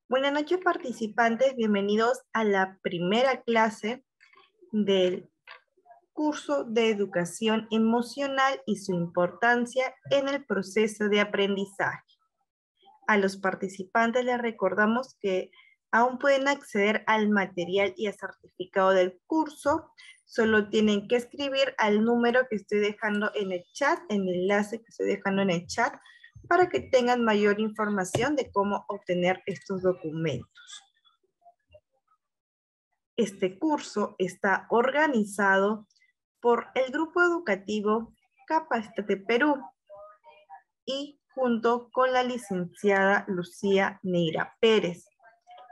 Buenas noches, participantes. Bienvenidos a la primera clase del curso de educación emocional y su importancia en el proceso de aprendizaje. A los participantes les recordamos que aún pueden acceder al material y al certificado del curso. Solo tienen que escribir al número que estoy dejando en el chat, en el enlace que estoy dejando en el chat, para que tengan mayor información de cómo obtener estos documentos. Este curso está organizado por el grupo educativo Capacítate Perú y junto con la licenciada Lucía Neira Pérez.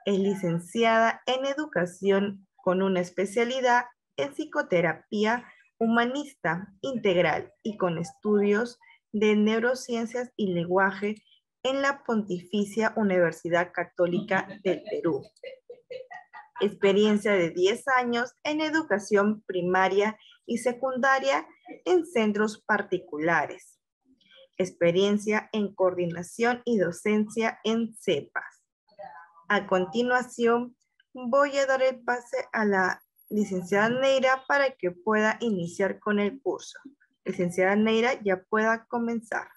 Es licenciada en educación con una especialidad en psicoterapia humanista integral y con estudios de neurociencias y lenguaje en la Pontificia Universidad Católica del Perú. Experiencia de 10 años en educación primaria y secundaria en centros particulares. Experiencia en coordinación y docencia en CEPAS. A continuación, voy a dar el pase a la licenciada Neira para que pueda iniciar con el curso. Licenciada Neira, ya pueda comenzar.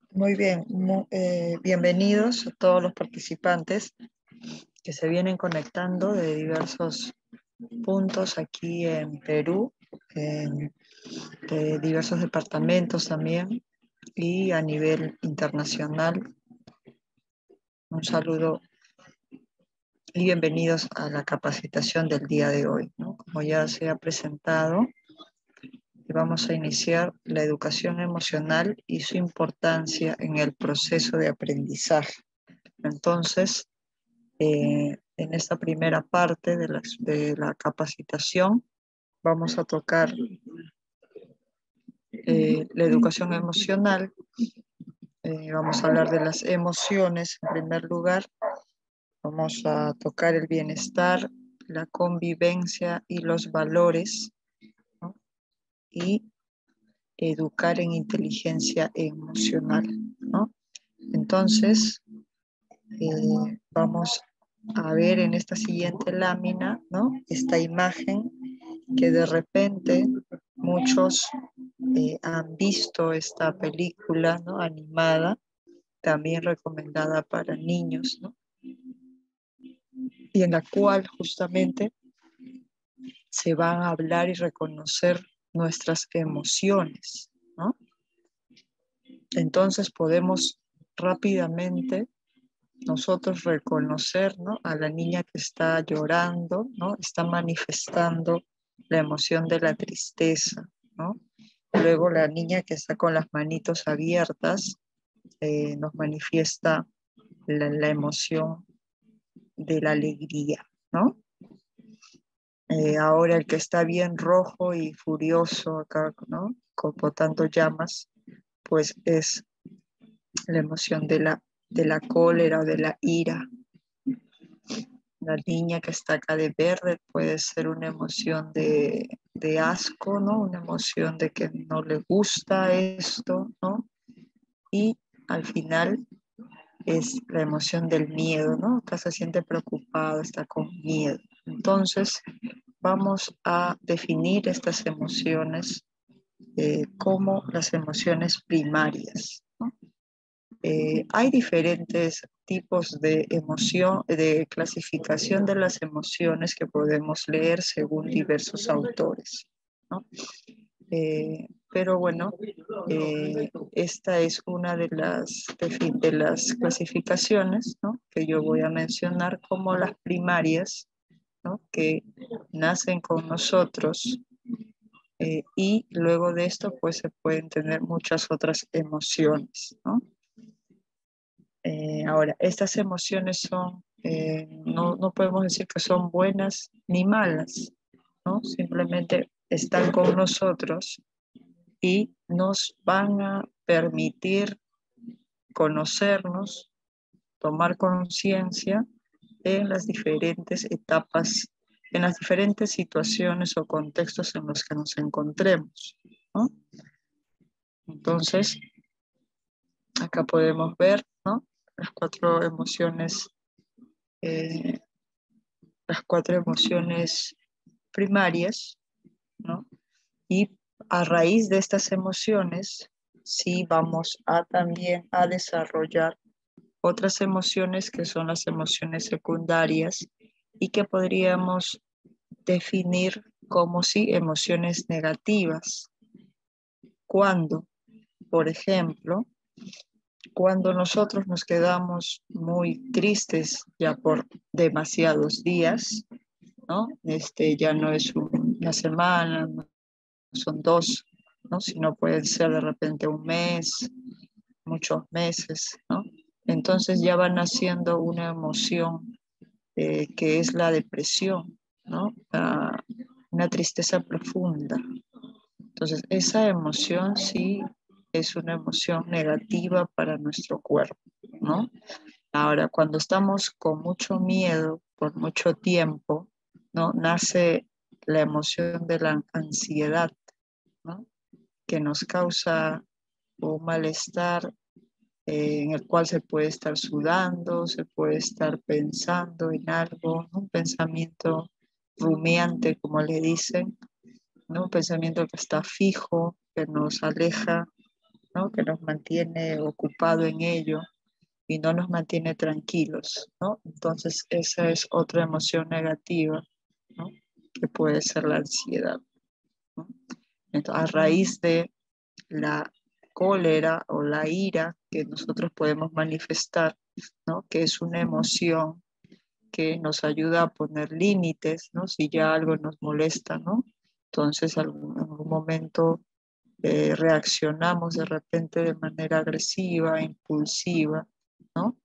Muy bien, bienvenidos a todos los participantes que se vienen conectando de diversos puntos aquí en Perú, de diversos departamentos también y a nivel internacional. Un saludo y bienvenidos a la capacitación del día de hoy, ¿no? Como ya se ha presentado, vamos a iniciar la educación emocional y su importancia en el proceso de aprendizaje. Entonces, en esta primera parte de la capacitación vamos a tocar la educación emocional. Vamos a hablar de las emociones en primer lugar. Vamos a tocar el bienestar, la convivencia y los valores, ¿no? Y educar en inteligencia emocional, ¿no? Entonces, vamos a ver en esta siguiente lámina, ¿no? Esta imagen que de repente muchos han visto esta película, ¿no? Animada, también recomendada para niños, ¿no? Y en la cual justamente se van a hablar y reconocer nuestras emociones, ¿no? Entonces podemos rápidamente nosotros reconocer, ¿no? A la niña que está llorando, ¿no? Está manifestando la emoción de la tristeza, ¿no? Luego la niña que está con las manitos abiertas nos manifiesta la emoción de la alegría, ¿no? Ahora el que está bien rojo y furioso acá, ¿no? Botando llamas, pues es la emoción de la cólera o de la ira. La niña que está acá de verde puede ser una emoción de asco, ¿no? Una emoción de que no le gusta esto, ¿no? Y al final es la emoción del miedo, ¿no? Acá se siente preocupado, está con miedo. Entonces, vamos a definir estas emociones como las emociones primarias, ¿no? Hay diferentes tipos de emoción, de clasificación de las emociones que podemos leer según diversos autores, ¿no? Pero bueno, esta es una de las clasificaciones, ¿no? Que yo voy a mencionar como las primarias, ¿no? Que nacen con nosotros y luego de esto pues se pueden tener muchas otras emociones, ¿no? Ahora, estas emociones son, no podemos decir que son buenas ni malas, ¿no? Simplemente están con nosotros y nos van a permitir conocernos, tomar conciencia en las diferentes etapas, en las diferentes situaciones o contextos en los que nos encontremos, ¿no? Entonces, acá podemos ver, ¿no? Las cuatro emociones, eh, las cuatro emociones primarias, ¿no? Y a raíz de estas emociones, sí vamos a también a desarrollar otras emociones que son las emociones secundarias y que podríamos definir como si emociones negativas. Cuando, por ejemplo, cuando nosotros nos quedamos muy tristes ya por demasiados días, ¿no? Ya no es una semana, no son dos, ¿no? Sino pueden ser de repente un mes, muchos meses, ¿no? Entonces ya van haciendo una emoción que es la depresión, ¿no? Una tristeza profunda. Entonces, esa emoción sí es una emoción negativa para nuestro cuerpo, ¿no? Ahora, cuando estamos con mucho miedo por mucho tiempo, ¿no? Nace la emoción de la ansiedad, ¿no? Que nos causa un malestar en el cual se puede estar sudando, se puede estar pensando en algo, ¿no? Un pensamiento rumiante, como le dicen, ¿no? Un pensamiento que está fijo, que nos aleja, ¿no? Que nos mantiene ocupado en ello y no nos mantiene tranquilos, ¿no? Entonces esa es otra emoción negativa, ¿no? Que puede ser la ansiedad, ¿no? Entonces, a raíz de la cólera o la ira que nosotros podemos manifestar, ¿no? Que es una emoción que nos ayuda a poner límites, ¿no? Si ya algo nos molesta, ¿no? Entonces, en algún momento reaccionamos de repente de manera agresiva, impulsiva, ¿no?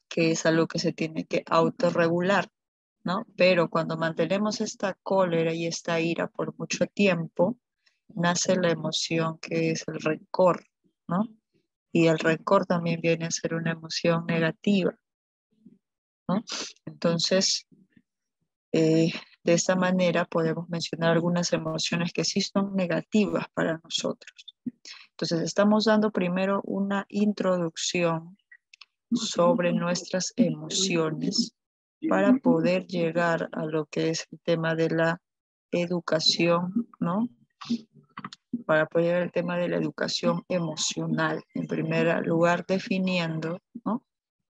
Que es algo que se tiene que autorregular, ¿no? Pero cuando mantenemos esta cólera y esta ira por mucho tiempo, nace la emoción que es el rencor, ¿no? Y el rencor también viene a ser una emoción negativa, ¿no? Entonces, de esta manera podemos mencionar algunas emociones que sí son negativas para nosotros. Entonces, estamos dando primero una introducción sobre nuestras emociones para poder llegar a lo que es el tema de la educación, ¿no? Para apoyar el tema de la educación emocional. En primer lugar, definiendo, ¿no?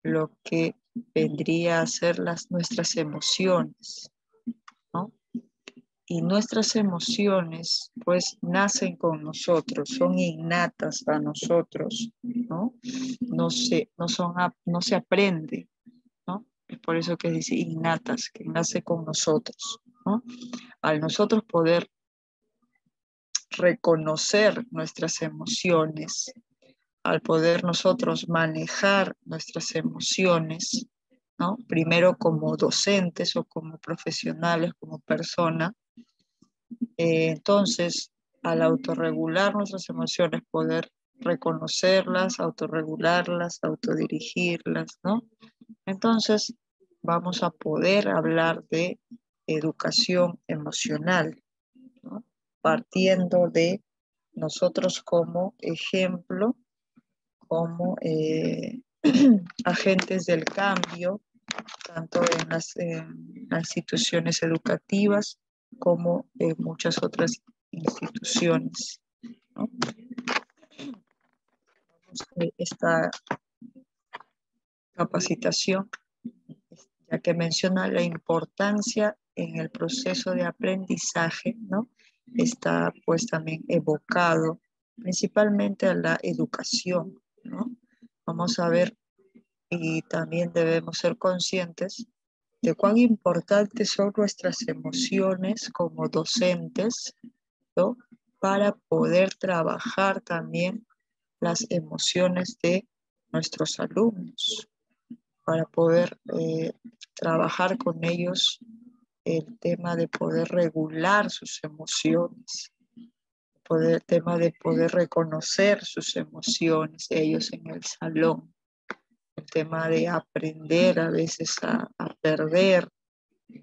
Lo que vendría a ser nuestras emociones, ¿no? Y nuestras emociones, pues, nacen con nosotros, son innatas a nosotros, ¿no? No se aprende, ¿no? Es por eso que dice innatas, que nace con nosotros, ¿no? Al nosotros poder reconocer nuestras emociones, al poder nosotros manejar nuestras emociones, ¿no? Primero como docentes o como profesionales, como persona, entonces al autorregular nuestras emociones, poder reconocerlas, autorregularlas, autodirigirlas, ¿no? Entonces vamos a poder hablar de educación emocional, ¿no? Partiendo de nosotros como ejemplo, como agentes del cambio, tanto en las instituciones educativas como en muchas otras instituciones, ¿no? Esta capacitación, ya que menciona la importancia en el proceso de aprendizaje, ¿no? Está pues también evocado principalmente a la educación, ¿no? Vamos a ver y también debemos ser conscientes de cuán importantes son nuestras emociones como docentes, ¿no? Para poder trabajar también las emociones de nuestros alumnos, para poder trabajar con ellos el tema de poder regular sus emociones, tema de poder reconocer sus emociones, ellos en el salón, el tema de aprender a veces a perder,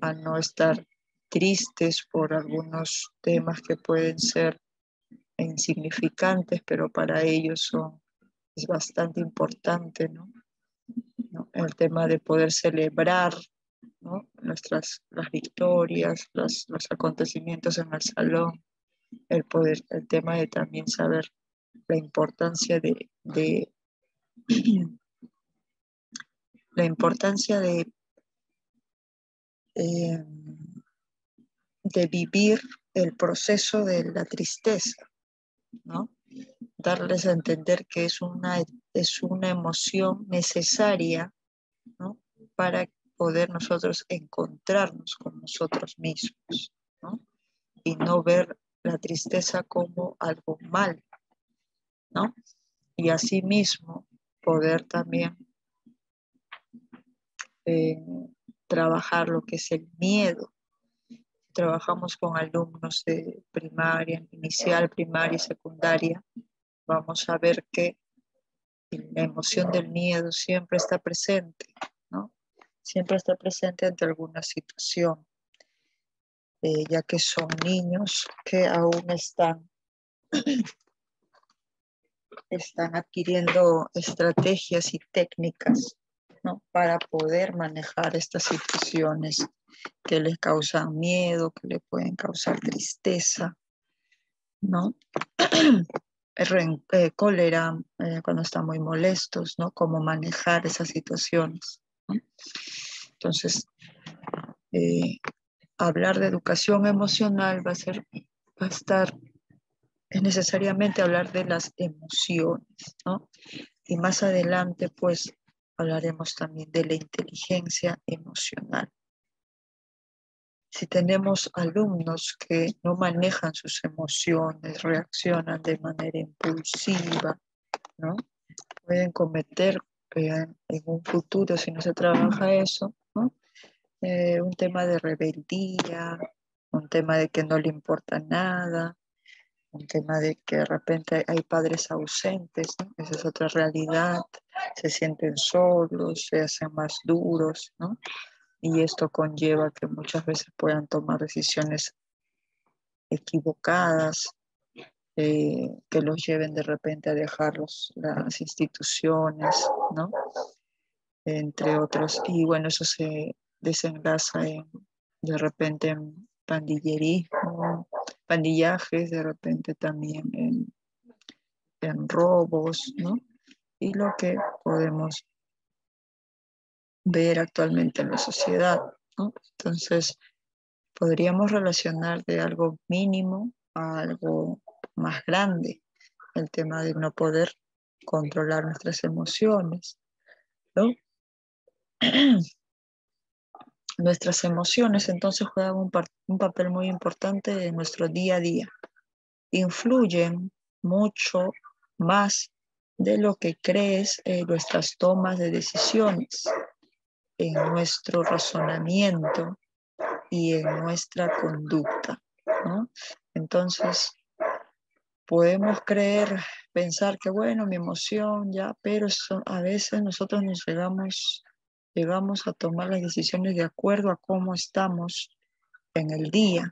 a no estar tristes por algunos temas que pueden ser insignificantes, pero para ellos es bastante importante, ¿no? El tema de poder celebrar, ¿no? Las victorias, los acontecimientos en el salón, el tema de también saber la importancia la importancia eh, de vivir el proceso de la tristeza, ¿no? Darles a entender que es una emoción necesaria, ¿no? Para poder nosotros encontrarnos con nosotros mismos, ¿no? Y no ver la tristeza como algo mal, ¿no? Y asimismo poder también trabajar lo que es el miedo. Trabajamos con alumnos de primaria, inicial, primaria y secundaria. Vamos a ver que la emoción del miedo siempre está presente, ¿no? Siempre está presente ante alguna situación, ya que son niños que aún están adquiriendo estrategias y técnicas, ¿no? Para poder manejar estas situaciones que les causan miedo, que le pueden causar tristeza, ¿no? Cólera, cuando están muy molestos, ¿no? Cómo manejar esas situaciones, ¿no? Entonces, hablar de educación emocional es necesariamente hablar de las emociones, ¿no? Y más adelante, pues, hablaremos también de la inteligencia emocional. Si tenemos alumnos que no manejan sus emociones, reaccionan de manera impulsiva, ¿no? Pueden cometer en un futuro, si no se trabaja eso, ¿no? Un tema de rebeldía, un tema de que no le importa nada, un tema de que de repente hay padres ausentes, ¿no? Esa es otra realidad, se sienten solos, se hacen más duros, ¿no? Y esto conlleva que muchas veces puedan tomar decisiones equivocadas, que los lleven de repente a dejar las instituciones, ¿no? Entre otros. Y bueno, eso se desenlaza de repente en pandillerismo, pandillajes, de repente también en robos, ¿no? Y lo que podemos ver actualmente en la sociedad, ¿no? Entonces, podríamos relacionar de algo mínimo a algo más grande, el tema de no poder controlar nuestras emociones, ¿no? Nuestras emociones entonces juegan un papel muy importante en nuestro día a día. Influyen mucho más de lo que crees en nuestras tomas de decisiones, en nuestro razonamiento y en nuestra conducta, ¿no? Entonces, podemos pensar que bueno, mi emoción ya, pero a veces nosotros llegamos a tomar las decisiones de acuerdo a cómo estamos en el día,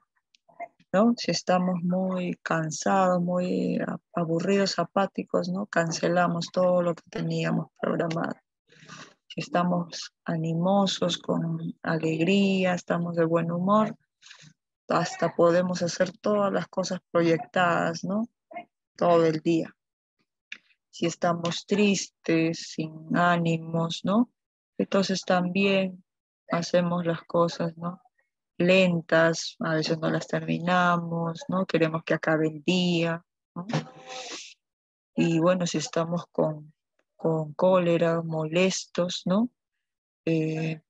¿no? Si estamos muy cansados, muy aburridos, apáticos, ¿no? Cancelamos todo lo que teníamos programado. Si estamos animosos, con alegría, estamos de buen humor, hasta podemos hacer todas las cosas proyectadas, ¿no? Todo el día. Si estamos tristes, sin ánimos, ¿no? Entonces también hacemos las cosas, ¿no? Lentas, a veces no las terminamos, ¿no? Queremos que acabe el día, ¿no? Y bueno, si estamos con cólera, molestos, ¿no?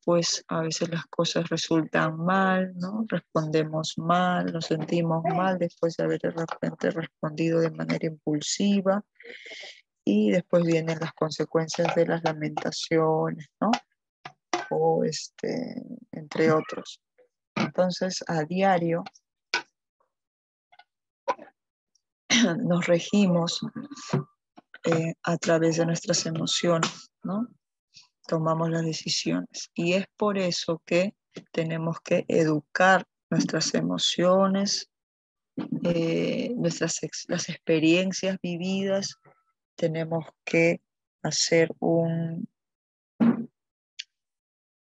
Pues a veces las cosas resultan mal, ¿no? Respondemos mal, nos sentimos mal después de haber de repente respondido de manera impulsiva y después vienen las consecuencias de las lamentaciones, ¿no? O entre otros. Entonces, a diario nos regimos a través de nuestras emociones, ¿no? Tomamos las decisiones. Y es por eso que tenemos que educar nuestras emociones las experiencias vividas, tenemos que hacer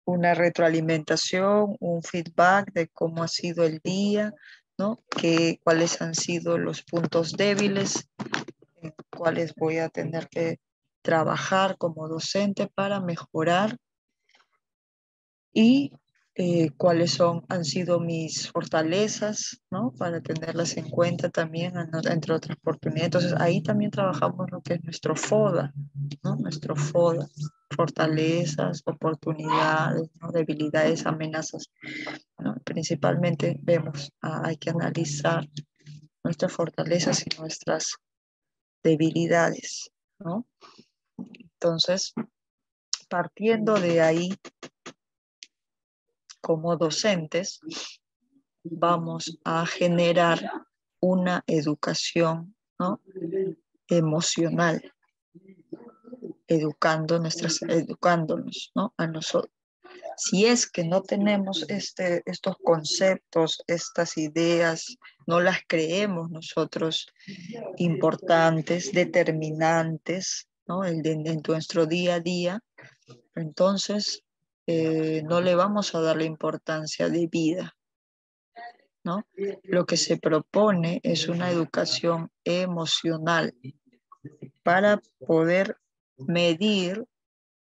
una retroalimentación, un feedback de cómo ha sido el día, ¿no? Cuáles han sido los puntos débiles, en cuáles voy a tener que trabajar como docente para mejorar y cuáles han sido mis fortalezas, ¿no? Para tenerlas en cuenta también, entre otras oportunidades. Entonces, ahí también trabajamos lo que es nuestro FODA, ¿no? Nuestro FODA, fortalezas, oportunidades, ¿no? Debilidades, amenazas, ¿no? Principalmente hay que analizar nuestras fortalezas y nuestras debilidades, ¿no? Entonces, partiendo de ahí, como docentes, vamos a generar una educación, ¿no? Emocional, educándonos, ¿no? A nosotros. Si es que no tenemos estos conceptos, estas ideas, no las creemos nosotros importantes, determinantes, ¿no? En nuestro día a día, entonces no le vamos a dar la importancia de vida, ¿no? Lo que se propone es una educación emocional para poder medir,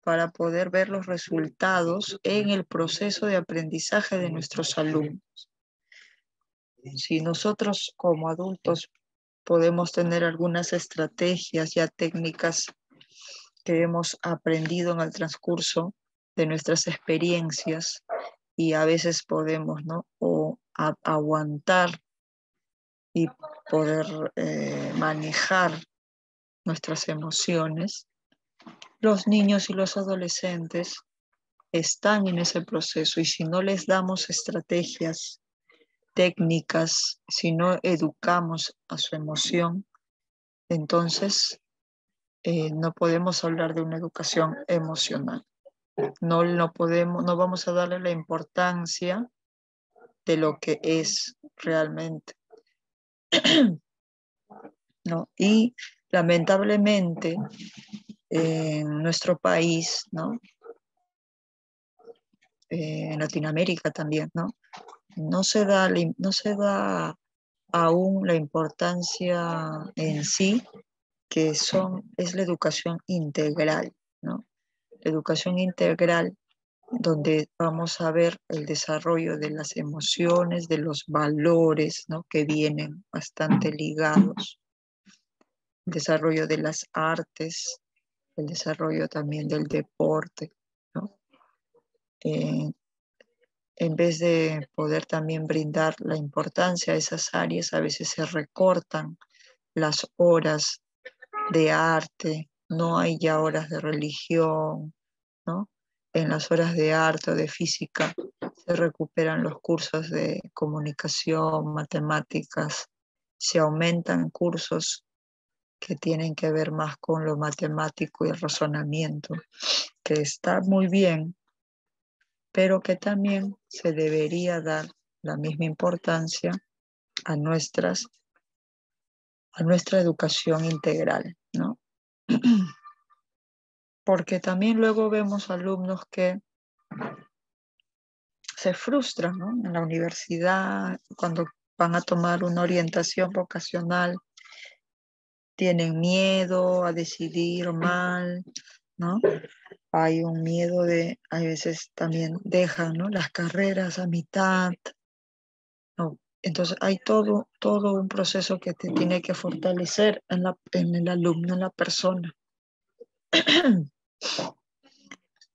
para poder ver los resultados en el proceso de aprendizaje de nuestros alumnos. Si nosotros como adultos podemos tener algunas estrategias, ya técnicas que hemos aprendido en el transcurso de nuestras experiencias y a veces podemos, ¿no? O aguantar y poder manejar nuestras emociones, los niños y los adolescentes están en ese proceso y si no les damos estrategias, técnicas, si no educamos a su emoción, entonces no podemos hablar de una educación emocional. No vamos a darle la importancia de lo que es realmente, ¿no? Y lamentablemente en nuestro país, ¿no? En Latinoamérica también, ¿no? No se da aún la importancia en sí que es la educación integral, ¿no? La educación integral donde vamos a ver el desarrollo de las emociones, de los valores, ¿no? Que vienen bastante ligados, el desarrollo de las artes, el desarrollo también del deporte, ¿no? En vez de poder también brindar la importancia a esas áreas, a veces se recortan las horas de arte, no hay ya horas de religión, ¿no? En las horas de arte o de física se recuperan los cursos de comunicación, matemáticas, se aumentan cursos que tienen que ver más con lo matemático y el razonamiento, que está muy bien, pero que también se debería dar la misma importancia a nuestra educación integral, ¿no? Porque también luego vemos alumnos que se frustran, ¿no? En la universidad, cuando van a tomar una orientación vocacional, tienen miedo a decidir mal, ¿no? Hay un miedo a veces también dejan, ¿no? Las carreras a mitad, ¿no? Entonces hay todo un proceso que te tiene que fortalecer en el alumno, en la persona.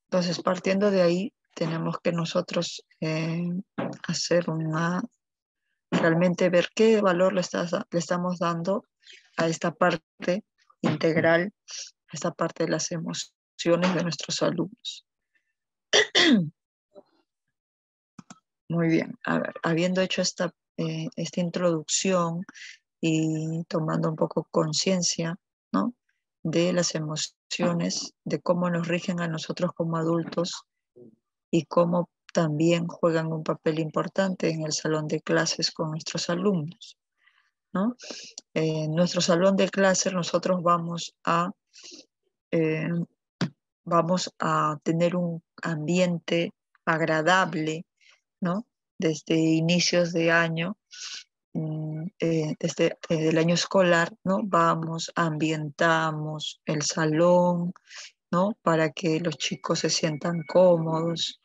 Entonces, partiendo de ahí, tenemos que nosotros hacer realmente ver qué valor le estamos dando a esta parte integral, a esta parte de las emociones de nuestros alumnos. Muy bien, a ver, habiendo hecho esta introducción y tomando un poco conciencia, ¿no? De las emociones, de cómo nos rigen a nosotros como adultos y cómo también juegan un papel importante en el salón de clases con nuestros alumnos. ¿no? En nuestro salón de clases nosotros eh, vamos a tener un ambiente agradable, ¿no? Desde inicios de año, desde el año escolar, ¿no? Ambientamos el salón, ¿no? Para que los chicos se sientan cómodos.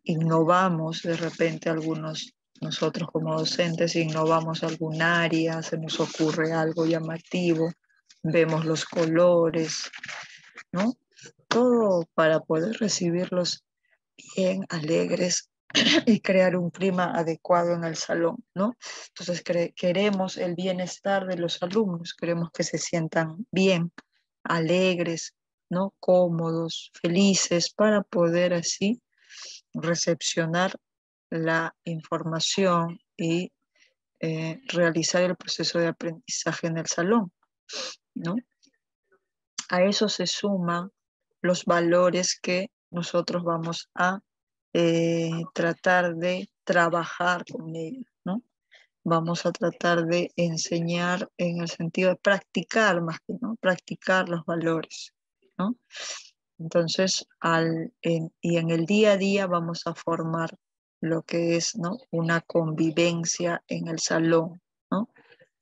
Innovamos de repente nosotros como docentes, innovamos algún área, se nos ocurre algo llamativo, vemos los colores, ¿no? Todo para poder recibirlos bien, alegres y crear un clima adecuado en el salón, ¿no? Entonces queremos el bienestar de los alumnos, queremos que se sientan bien, alegres, ¿no? Cómodos, felices, para poder así recepcionar la información y realizar el proceso de aprendizaje en el salón, ¿no? A eso se suman los valores que nosotros vamos a tratar de trabajar con ellos, ¿no? Vamos a tratar de enseñar en el sentido de practicar más que, ¿no? Practicar los valores, ¿no? Entonces, y en el día a día vamos a formar lo que es, ¿no? Una convivencia en el salón, ¿no?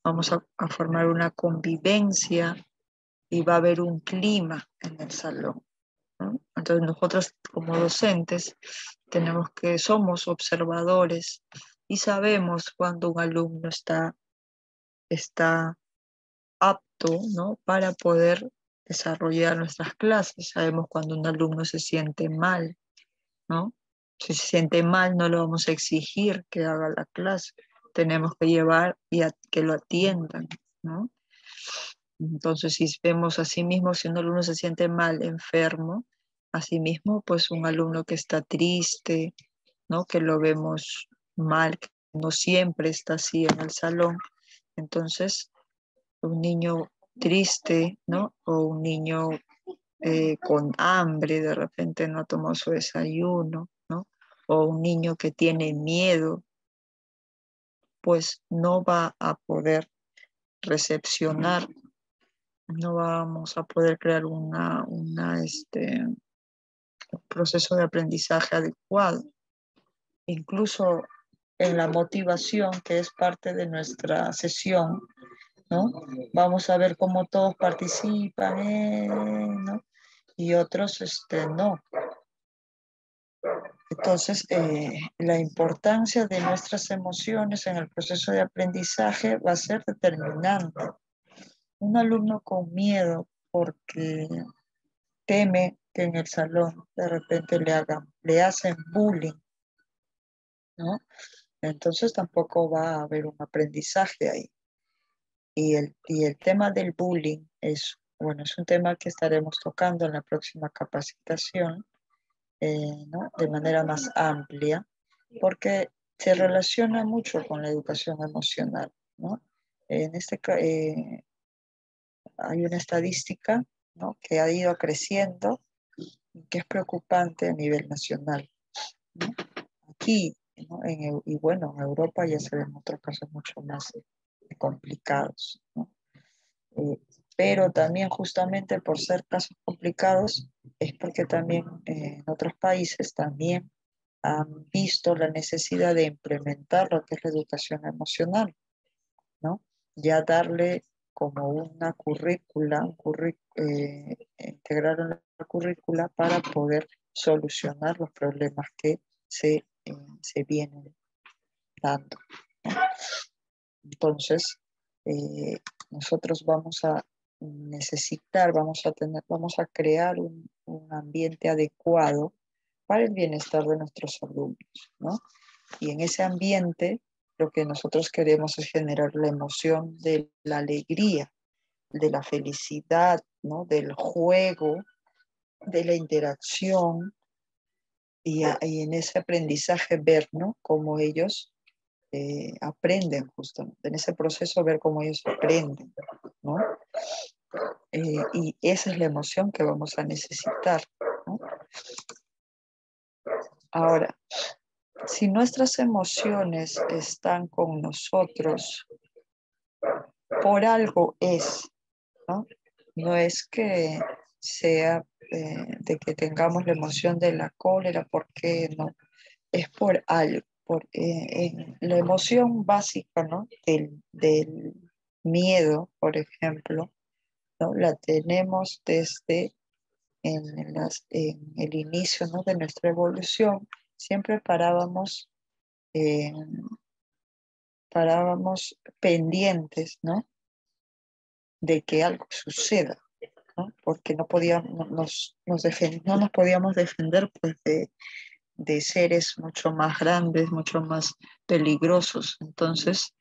Vamos a formar una convivencia y va a haber un clima en el salón, ¿no? Entonces nosotros como docentes somos observadores y sabemos cuando un alumno está apto, ¿no? Para poder desarrollar nuestras clases. Sabemos cuando un alumno se siente mal, ¿no? Si se siente mal, no lo vamos a exigir que haga la clase. Tenemos que llevar que lo atiendan, ¿no? Entonces, si vemos así mismo, si un alumno se siente mal, enfermo, asimismo, pues un alumno que está triste, ¿no? Que lo vemos mal, que no siempre está así en el salón. Entonces, un niño triste, ¿no? O un niño con hambre, de repente no tomó su desayuno, ¿no? O un niño que tiene miedo, pues no va a poder recepcionar, no vamos a poder crear un proceso de aprendizaje adecuado. Incluso en la motivación, que es parte de nuestra sesión, ¿no? Vamos a ver cómo todos participan, ¿no? Y otros no. Entonces, la importancia de nuestras emociones en el proceso de aprendizaje va a ser determinante. Un alumno con miedo porque teme que en el salón de repente le hacen bullying, ¿no? Entonces tampoco va a haber un aprendizaje ahí. Y el tema del bullying es un tema que estaremos tocando en la próxima capacitación, ¿no? De manera más amplia, porque se relaciona mucho con la educación emocional, ¿no? Hay una estadística, ¿no? Que ha ido creciendo y que es preocupante a nivel nacional, ¿no? Aquí, ¿no? En Europa ya se ven otros casos mucho más complicados, ¿no? Eh, pero también justamente por ser casos complicados es porque también en otros países también han visto la necesidad de implementar lo que es la educación emocional, ¿no? Ya darle como una currícula, integrar en la currícula para poder solucionar los problemas que se vienen dando, ¿no? Entonces, nosotros vamos a necesitar, vamos a crear un ambiente adecuado para el bienestar de nuestros alumnos, ¿no? Y en ese ambiente lo que nosotros queremos es generar la emoción de la alegría, de la felicidad, ¿no? Del juego, de la interacción y en ese aprendizaje ver, ¿no? Cómo ellos aprenden justamente, en ese proceso ver cómo ellos aprenden, ¿no? Y esa es la emoción que vamos a necesitar, ¿no? Ahora, si nuestras emociones están con nosotros, por algo es, ¿no? No es que sea de que tengamos la emoción de la cólera, porque no, es por algo, en la emoción básica, ¿no? Del miedo, por ejemplo, ¿no? La tenemos desde en el inicio, ¿no? De nuestra evolución. Siempre parábamos pendientes, ¿no? De que algo suceda, ¿no? Porque no podíamos, no nos podíamos defender, pues, de seres mucho más grandes, mucho más peligrosos. Entonces,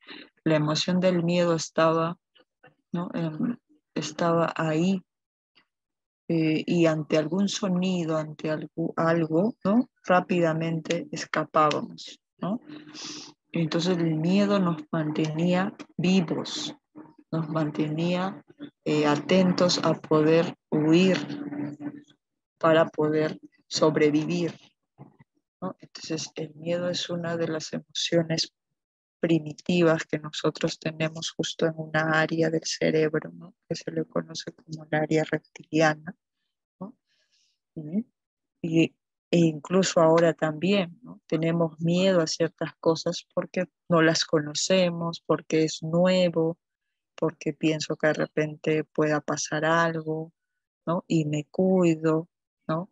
la emoción del miedo estaba, ¿no? Estaba ahí, y ante algún sonido, ante algo, ¿no? Rápidamente escapábamos, ¿no? Entonces el miedo nos mantenía vivos, nos mantenía atentos a poder huir para poder sobrevivir, ¿no? Entonces el miedo es una de las emociones primitivas que nosotros tenemos justo en una área del cerebro, ¿no? Que se le conoce como el área reptiliana, ¿no? Y, e incluso ahora también, ¿no? Tenemos miedo a ciertas cosas porque no las conocemos, porque es nuevo, porque pienso que de repente pueda pasar algo, ¿no? Y me cuido, ¿no?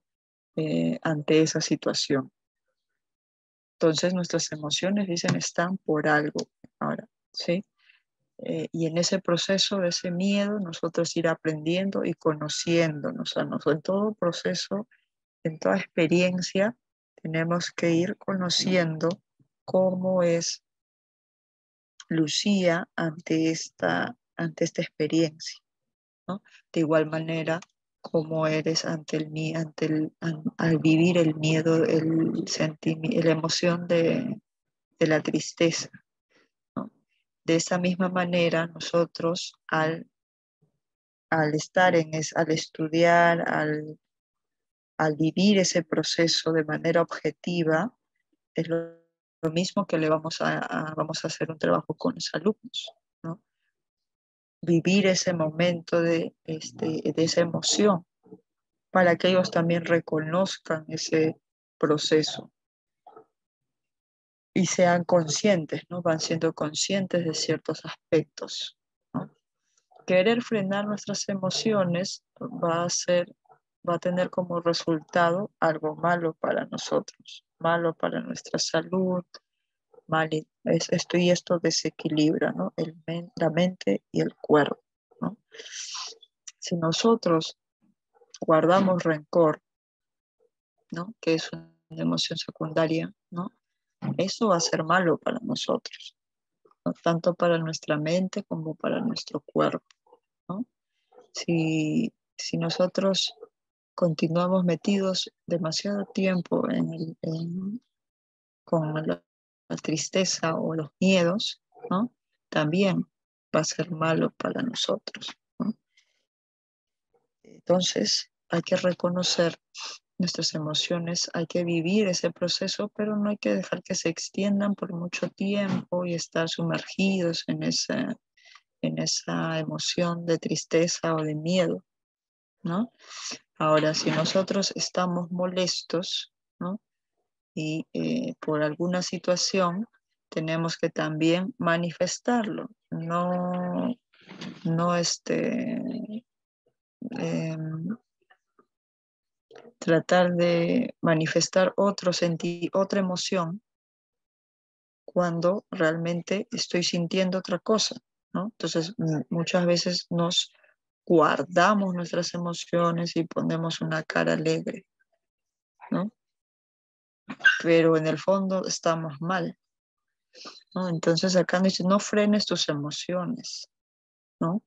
Ante esa situación. Entonces nuestras emociones, dicen, están por algo ahora, ¿sí? Y en ese proceso de ese miedo, nosotros ir aprendiendo y conociéndonos a nosotros. En todo proceso, en toda experiencia, tenemos que ir conociendo cómo es Lucía ante esta experiencia, ¿no? De igual manera, cómo eres al vivir el miedo, la emoción de la tristeza, ¿no? De esa misma manera, nosotros al estar al estudiar, al vivir ese proceso de manera objetiva, es lo mismo que vamos a hacer un trabajo con los alumnos, ¿no? Vivir ese momento de esa emoción para que ellos también reconozcan ese proceso y sean conscientes, ¿no? Van siendo conscientes de ciertos aspectos, ¿no? Querer frenar nuestras emociones va a tener como resultado algo malo para nosotros, malo para nuestra salud, esto y esto desequilibra, ¿no? La mente y el cuerpo, ¿no? Si nosotros guardamos rencor, ¿no? Que es una emoción secundaria, ¿no? Eso va a ser malo para nosotros, ¿no? Tanto para nuestra mente como para nuestro cuerpo, ¿no? Si nosotros continuamos metidos demasiado tiempo con la tristeza o los miedos, ¿no? También va a ser malo para nosotros, ¿no? Entonces, hay que reconocer nuestras emociones, hay que vivir ese proceso, pero no hay que dejar que se extiendan por mucho tiempo y estar sumergidos en esa emoción de tristeza o de miedo, ¿no? Ahora, si nosotros estamos molestos, ¿no? Y por alguna situación, tenemos que también manifestarlo, no em, tratar de manifestar otra emoción cuando realmente estoy sintiendo otra cosa, ¿no? Entonces, muchas veces nos guardamos nuestras emociones y ponemos una cara alegre, ¿no? Pero en el fondo estamos mal, ¿no? Entonces acá nos dice, no frenes tus emociones, ¿no?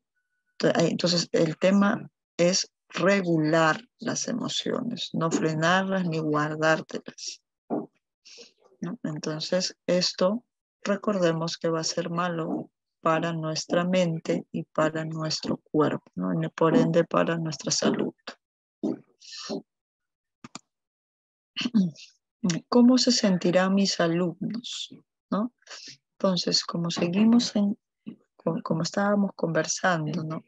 Entonces el tema es regular las emociones, no frenarlas ni guardártelas, ¿no? Entonces esto recordemos que va a ser malo para nuestra mente y para nuestro cuerpo, ¿no? Y por ende para nuestra salud. ¿Cómo se sentirán mis alumnos? ¿No? Entonces, como seguimos como estábamos conversando, ¿no?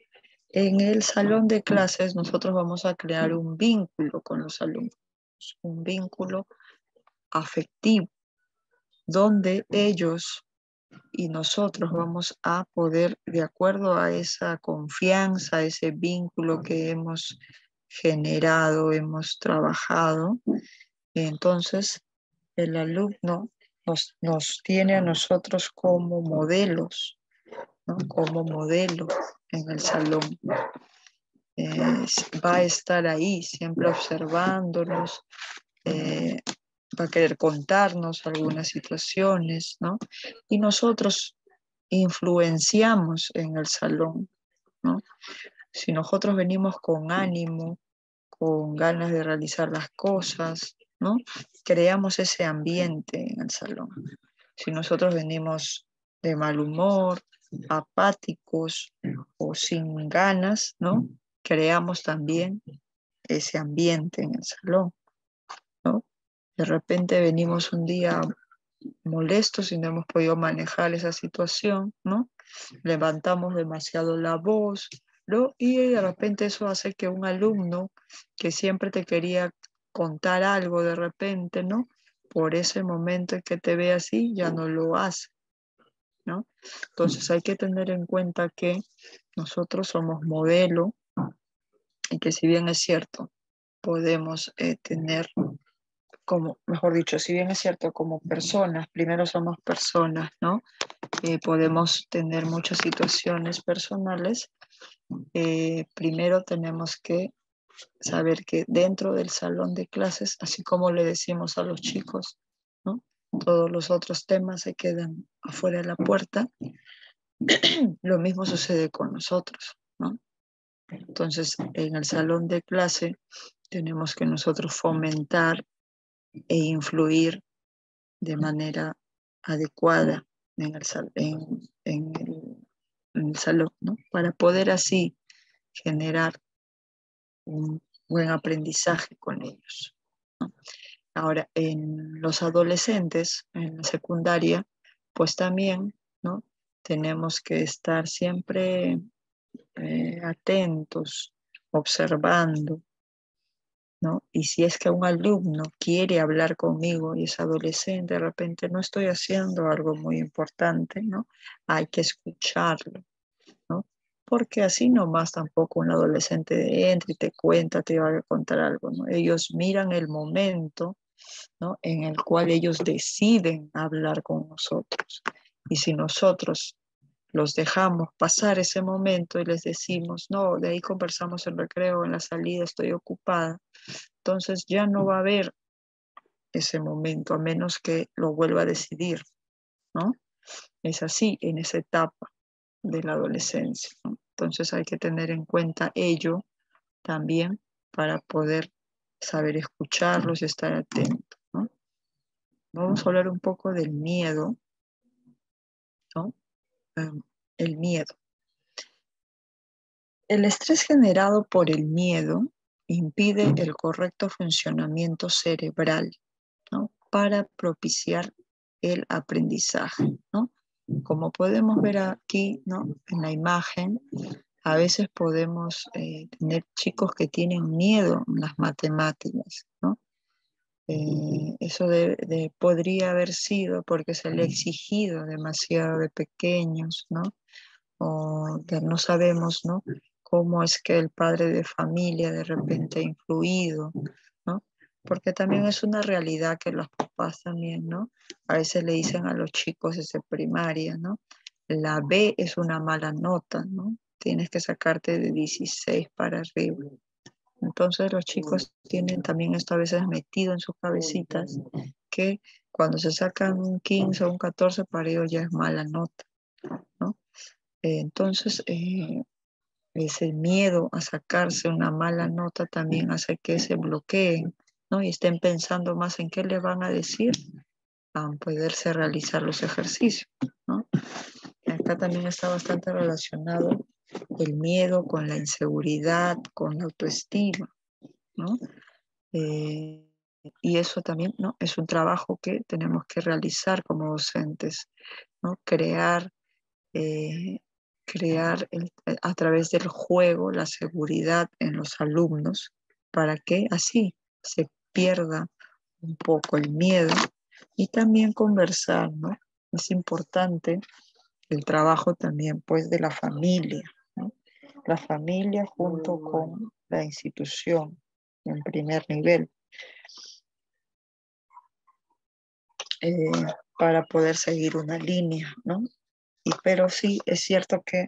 En el salón de clases nosotros vamos a crear un vínculo con los alumnos, un vínculo afectivo, donde ellos y nosotros vamos a poder, de acuerdo a esa confianza, ese vínculo que hemos generado, hemos trabajado, entonces el alumno nos tiene a nosotros como modelos, ¿no? Como modelo en el salón. Va a estar ahí siempre observándonos, va a querer contarnos algunas situaciones, ¿no? Y nosotros influenciamos en el salón, ¿no? Si nosotros venimos con ánimo, con ganas de realizar las cosas, ¿no? Creamos ese ambiente en el salón. Si nosotros venimos de mal humor, apáticos o sin ganas, ¿no? Creamos también ese ambiente en el salón, ¿no? De repente venimos un día molestos y no hemos podido manejar esa situación, ¿no? Levantamos demasiado la voz, ¿no? Y de repente eso hace que un alumno que siempre te quería contar algo de repente, ¿no? Por ese momento en que te ve así, ya no lo hace, ¿no? Entonces hay que tener en cuenta que nosotros somos modelo y que si bien es cierto, podemos tener como, mejor dicho, si bien es cierto, como personas, primero somos personas, ¿no? Podemos tener muchas situaciones personales. Primero tenemos que saber que dentro del salón de clases, así como le decimos a los chicos, ¿no? Todos los otros temas se quedan afuera de la puerta. Lo mismo sucede con nosotros, ¿no? Entonces, en el salón de clase tenemos que nosotros fomentar e influir de manera adecuada en el salón, ¿no? Para poder así generar un buen aprendizaje con ellos, ¿no? Ahora, en los adolescentes, en la secundaria, pues también, ¿no? Tenemos que estar siempre atentos, observando, ¿no? Y si es que un alumno quiere hablar conmigo y es adolescente, de repente no estoy haciendo algo muy importante, ¿no? Hay que escucharlo, ¿no? Porque así nomás tampoco un adolescente entra y te cuenta, te va a contar algo, ¿no? Ellos miran el momento, ¿no? En el cual ellos deciden hablar con nosotros. Y si nosotros los dejamos pasar ese momento y les decimos, no, de ahí conversamos en recreo, en la salida estoy ocupada, entonces ya no va a haber ese momento a menos que lo vuelva a decidir, ¿no? Es así en esa etapa de la adolescencia, ¿no? Entonces hay que tener en cuenta ello también para poder saber escucharlos y estar atentos, ¿no? Vamos a hablar un poco del miedo, ¿no? El miedo. El estrés generado por el miedo impide el correcto funcionamiento cerebral, ¿no? Para propiciar el aprendizaje, ¿no? Como podemos ver aquí, ¿no? En la imagen, a veces podemos tener chicos que tienen miedo en las matemáticas, ¿no? Eso podría haber sido porque se le ha exigido demasiado de pequeños, ¿no? O que no sabemos, ¿no? Cómo es que el padre de familia de repente ha influido, ¿no? Porque también es una realidad que los papás también, ¿no? A veces le dicen a los chicos desde primaria, ¿no? La B es una mala nota, ¿no? Tienes que sacarte de 16 para arriba. Entonces los chicos tienen también esto a veces metido en sus cabecitas, que cuando se sacan un 15 o un 14 para ellos ya es mala nota, ¿no? Entonces, ese miedo a sacarse una mala nota también hace que se bloqueen, ¿no? Y estén pensando más en qué le van a decir para poderse realizar los ejercicios, ¿no? Y acá también está bastante relacionado el miedo con la inseguridad, con la autoestima, ¿no? Y eso también, ¿no? Es un trabajo que tenemos que realizar como docentes, ¿no? Crear crear a través del juego la seguridad en los alumnos para que así se pierda un poco el miedo y también conversar, ¿no? Es importante el trabajo también pues de la familia, ¿no? La familia junto con la institución en primer nivel eh, para poder seguir una línea, ¿no? Pero sí, es cierto que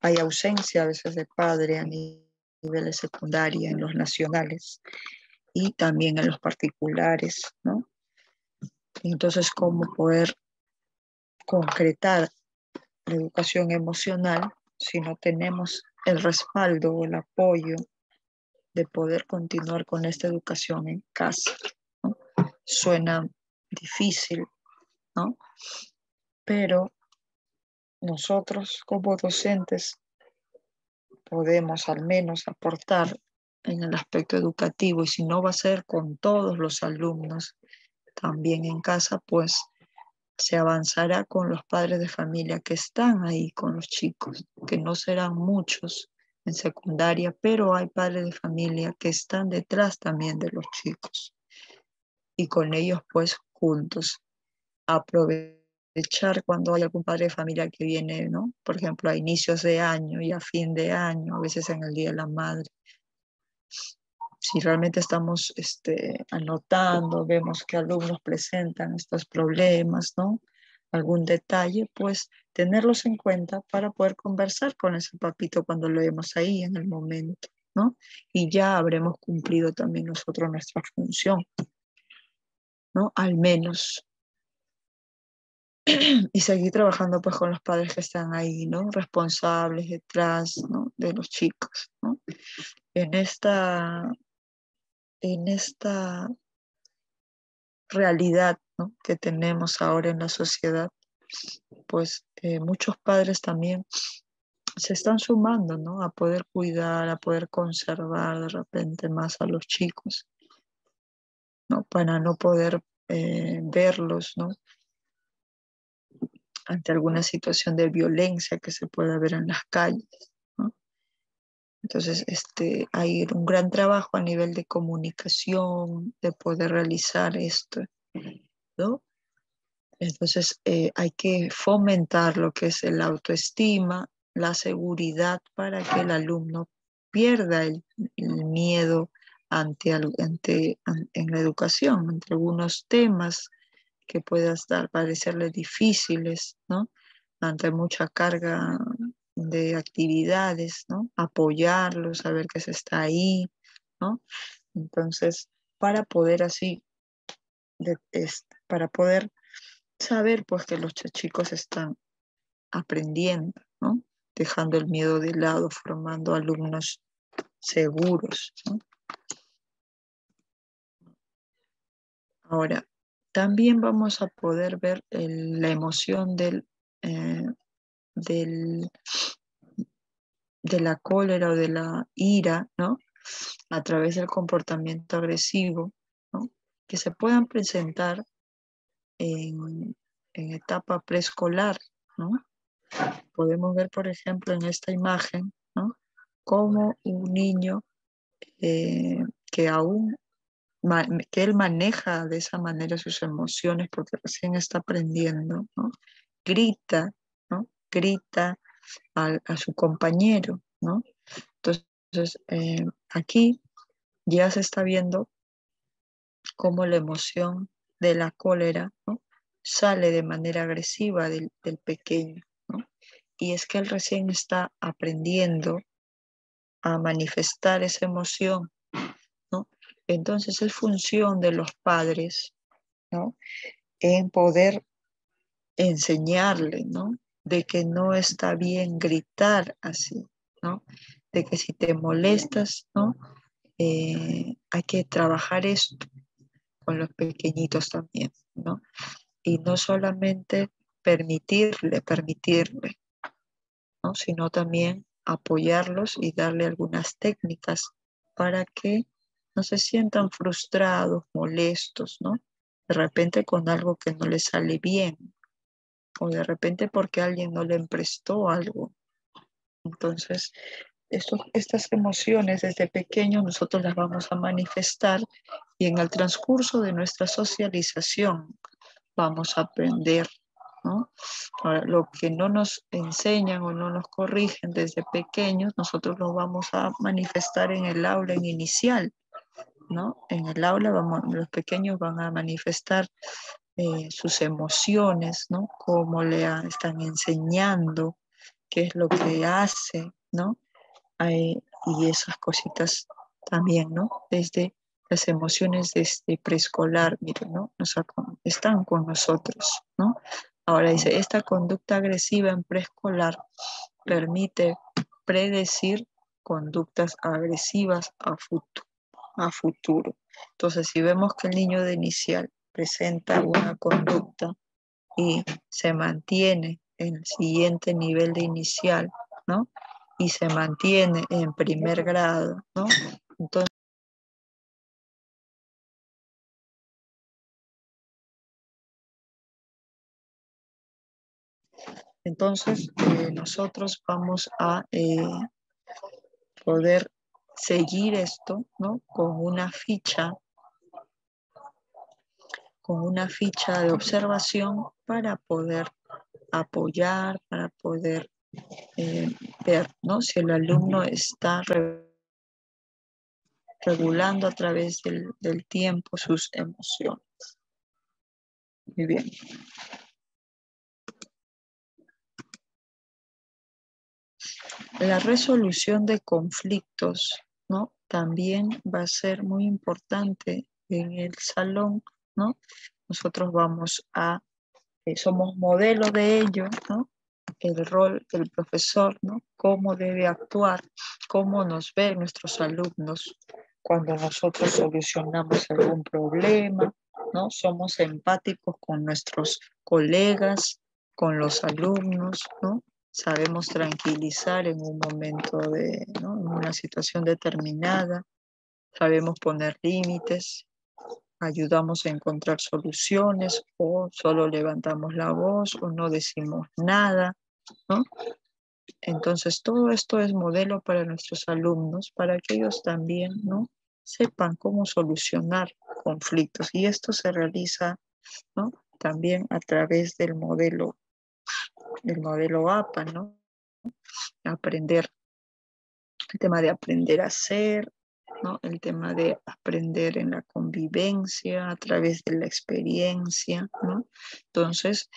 hay ausencia a veces de padre a niveles secundaria, en los nacionales y también en los particulares, ¿no? Entonces, ¿cómo poder concretar la educación emocional si no tenemos el respaldo o el apoyo de poder continuar con esta educación en casa, ¿no? Suena difícil, ¿no? Pero nosotros como docentes podemos al menos aportar en el aspecto educativo y si no va a ser con todos los alumnos también en casa, pues se avanzará con los padres de familia que están ahí con los chicos, que no serán muchos en secundaria, pero hay padres de familia que están detrás también de los chicos y con ellos pues juntos aprovechar cuando hay algún padre de familia que viene, ¿no? Por ejemplo, a inicios de año y a fin de año, a veces en el Día de la Madre. Si realmente estamos anotando, vemos que alumnos presentan estos problemas, ¿no? Algún detalle, pues tenerlos en cuenta para poder conversar con ese papito cuando lo vemos ahí en el momento, ¿no? Y ya habremos cumplido también nosotros nuestra función, ¿no? Al menos. Y seguir trabajando pues con los padres que están ahí, ¿no? Responsables detrás, ¿no? De los chicos, ¿no? En esta, en esta realidad, ¿no? Que tenemos ahora en la sociedad, pues muchos padres también se están sumando, ¿no? A poder cuidar, a poder conservar de repente más a los chicos, ¿no? Para no poder verlos, ¿no? Ante alguna situación de violencia que se pueda ver en las calles, ¿no? Entonces, hay un gran trabajo a nivel de comunicación, de poder realizar esto, ¿no? Entonces, hay que fomentar lo que es la autoestima, la seguridad para que el alumno pierda el miedo en la educación, ante algunos temas que puedan parecerle difíciles, ¿no? Ante mucha carga de actividades, ¿no? Apoyarlos, saber que se está ahí, ¿no? Entonces, para poder así, para poder saber pues que los chicos están aprendiendo, ¿no? Dejando el miedo de lado, formando alumnos seguros, ¿no? Ahora, también vamos a poder ver la emoción eh, del, de la cólera o de la ira, ¿no? A través del comportamiento agresivo, ¿no? Que se puedan presentar en etapa preescolar, ¿no? Podemos ver, por ejemplo, en esta imagen, ¿no? Cómo un niño que aún que él maneja de esa manera sus emociones porque recién está aprendiendo, ¿no? Grita, ¿no? Grita a su compañero, ¿no? Entonces, aquí ya se está viendo cómo la emoción de la cólera, ¿no? Sale de manera agresiva del pequeño, ¿no? Y es que él recién está aprendiendo a manifestar esa emoción, ¿no? Entonces es función de los padres, ¿no? En poder enseñarle, ¿no? De que no está bien gritar así, ¿no? De que si te molestas, ¿no? Hay que trabajar esto con los pequeñitos también, ¿no? Y no solamente permitirle, ¿no? Sino también apoyarlos y darle algunas técnicas para que no se sientan frustrados, molestos, ¿no? De repente con algo que no les sale bien o de repente porque alguien no le prestó algo, Entonces, estas emociones desde pequeños nosotros las vamos a manifestar y en el transcurso de nuestra socialización vamos a aprender, ¿no? Ahora, lo que no nos enseñan o no nos corrigen desde pequeños, nosotros lo vamos a manifestar en el aula en inicial, ¿no? En el aula los pequeños van a manifestar sus emociones, ¿no? Cómo están enseñando, qué es lo que hace, ¿no? Y esas cositas también, ¿no? Desde las emociones desde preescolar, miren, ¿no? Están con nosotros, ¿no? Ahora dice, esta conducta agresiva en preescolar permite predecir conductas agresivas a futuro. Entonces, si vemos que el niño de inicial presenta una conducta y se mantiene en el siguiente nivel de inicial, ¿no? Y se mantiene en primer grado, ¿no? Entonces nosotros vamos a poder seguir esto, ¿no? Con una ficha de observación para poder apoyar, para poder ver, ¿no? Si el alumno está regulando a través del tiempo sus emociones. Muy bien. La resolución de conflictos, ¿no? También va a ser muy importante en el salón, ¿no? Nosotros somos modelo de ello, ¿no? El rol del profesor, ¿no? Cómo debe actuar, cómo nos ven nuestros alumnos cuando nosotros solucionamos algún problema, ¿no? Somos empáticos con nuestros colegas, con los alumnos, ¿no? Sabemos tranquilizar en un momento ¿no? En una situación determinada, sabemos poner límites, ayudamos a encontrar soluciones o solo levantamos la voz o no decimos nada, ¿no? Entonces, todo esto es modelo para nuestros alumnos, para que ellos también, ¿no? Sepan cómo solucionar conflictos. Y esto se realiza, ¿no? También a través del modelo APA, ¿no? Aprender, el tema de aprender a ser, ¿no? El tema de aprender en la convivencia, a través de la experiencia, ¿no? Entonces,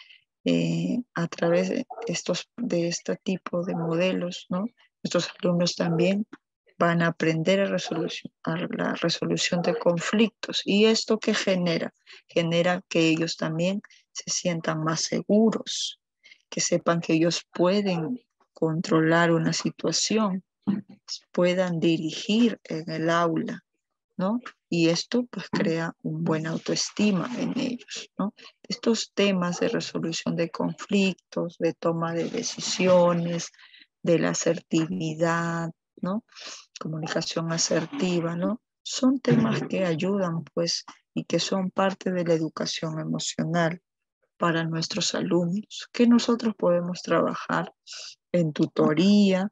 a través de este tipo de modelos, ¿no? Nuestros alumnos también van a aprender a la resolución de conflictos. ¿Y esto qué genera? Genera que ellos también se sientan más seguros, que sepan que ellos pueden controlar una situación, puedan dirigir en el aula, ¿no? Y esto pues crea un buena autoestima en ellos, ¿no? Estos temas de resolución de conflictos, de toma de decisiones, de la asertividad, ¿no? Comunicación asertiva, ¿no? Son temas que ayudan pues y que son parte de la educación emocional para nuestros alumnos, que nosotros podemos trabajar en tutoría,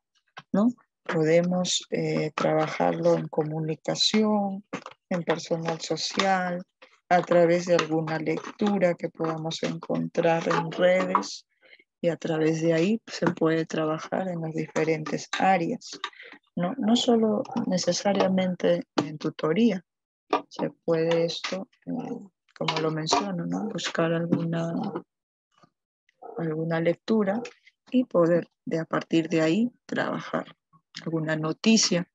¿no? Podemos trabajarlo en comunicación, en personal social, a través de alguna lectura que podamos encontrar en redes y a través de ahí se puede trabajar en las diferentes áreas, no solo necesariamente en tutoría, se puede esto, como lo menciono, ¿no? Buscar alguna lectura y poder a partir de ahí trabajar alguna noticia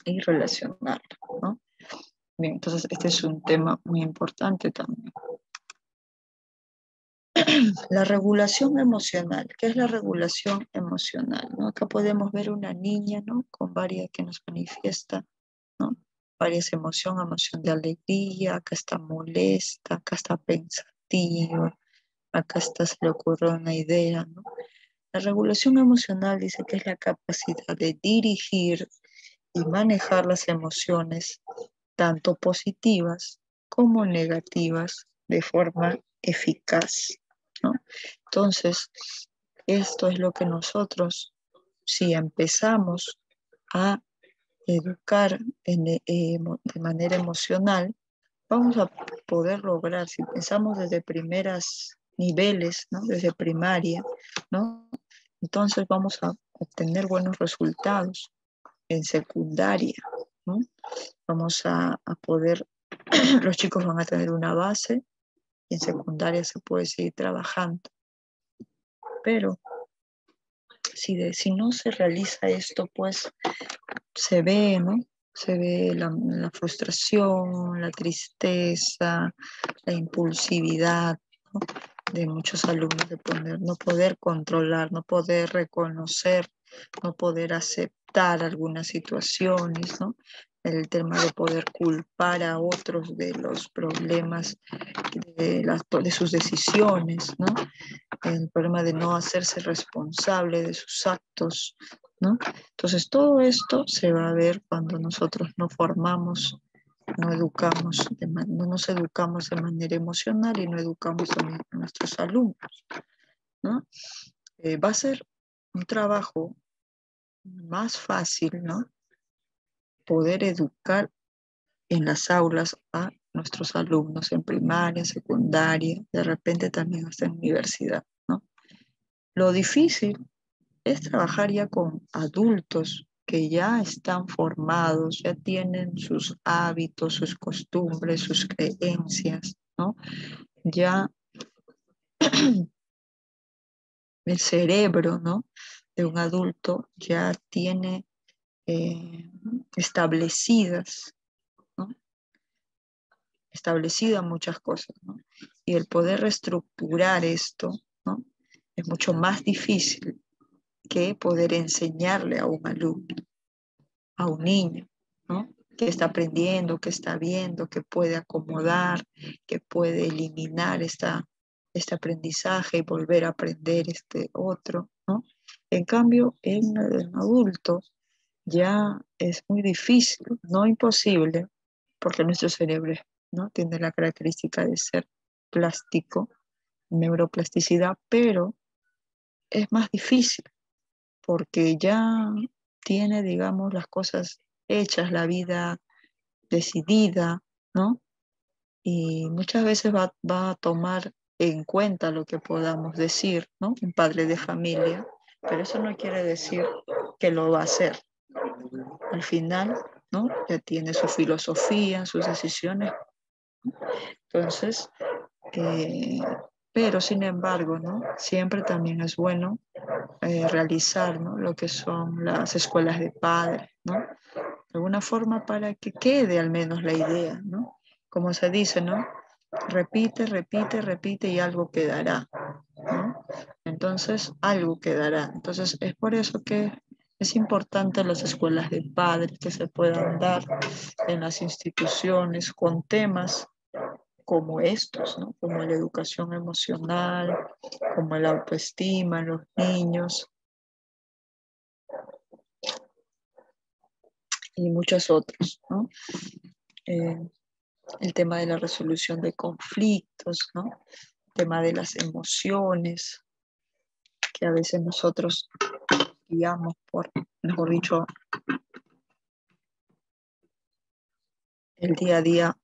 y relacionarla, ¿no? Bien, entonces este es un tema muy importante también. La regulación emocional. ¿Qué es la regulación emocional? ¿No? Acá podemos ver una niña, ¿no? Con varias que nos manifiesta, ¿no? Varias emociones, emoción de alegría, acá está molesta, acá está pensativa, acá se le ocurre una idea, ¿no? La regulación emocional dice que es la capacidad de dirigir y manejar las emociones, tanto positivas como negativas, de forma eficaz, ¿no? Entonces, esto es lo que nosotros si empezamos a educar de manera emocional, vamos a poder lograr, si pensamos desde primeros niveles, ¿no? Desde primaria, ¿no? Entonces vamos a obtener buenos resultados en secundaria, ¿no? Vamos a poder, los chicos van a tener una base y en secundaria se puede seguir trabajando. Pero si no se realiza esto, pues se ve, ¿no? Se ve la frustración, la tristeza, la impulsividad, ¿no? De muchos alumnos de no poder controlar, no poder reconocer, no poder aceptar algunas situaciones, ¿no? El tema de poder culpar a otros de los problemas de sus decisiones, ¿no? El problema de no hacerse responsable de sus actos, ¿no? Entonces todo esto se va a ver cuando nosotros no formamos, no educamos, no nos educamos de manera emocional y no educamos también a nuestros alumnos, ¿no? Va a ser un trabajo más fácil, ¿no? Poder educar en las aulas a nuestros alumnos en primaria, secundaria, de repente también hasta en universidad, ¿no? Lo difícil es trabajar ya con adultos que ya están formados, ya tienen sus hábitos, sus costumbres, sus creencias, ¿no? Ya el cerebro, ¿no? De un adulto ya tiene establecidas, ¿no? Establecidas muchas cosas, ¿no? Y el poder reestructurar esto, ¿no? Es mucho más difícil que poder enseñarle a un alumno, a un niño, ¿no? Que está aprendiendo, que está viendo, que puede acomodar, que puede eliminar este aprendizaje y volver a aprender este otro, ¿no? En cambio, en el adulto ya es muy difícil, no imposible, porque nuestro cerebro, ¿no? Tiene la característica de ser plástico, neuroplasticidad, pero es más difícil porque ya tiene, digamos, las cosas hechas, la vida decidida, ¿no? Y muchas veces va a tomar en cuenta lo que podamos decir, ¿no? Un padre de familia, pero eso no quiere decir que lo va a hacer. Al final, ¿no? Ya tiene su filosofía, sus decisiones. Entonces, eh, pero sin embargo, ¿no? Siempre también es bueno realizar, ¿no? Lo que son las escuelas de padres, ¿no? De alguna forma para que quede al menos la idea, ¿no? Como se dice, ¿no? Repite, repite, repite y algo quedará, ¿no? Entonces, algo quedará. Entonces, es por eso que es importante las escuelas de padres que se puedan dar en las instituciones con temas como estos, ¿no? Como la educación emocional, como la autoestima en los niños y muchos otros, ¿no? Eh, el tema de la resolución de conflictos, ¿no? El tema de las emociones, que a veces nosotros guiamos por, mejor dicho, el día a día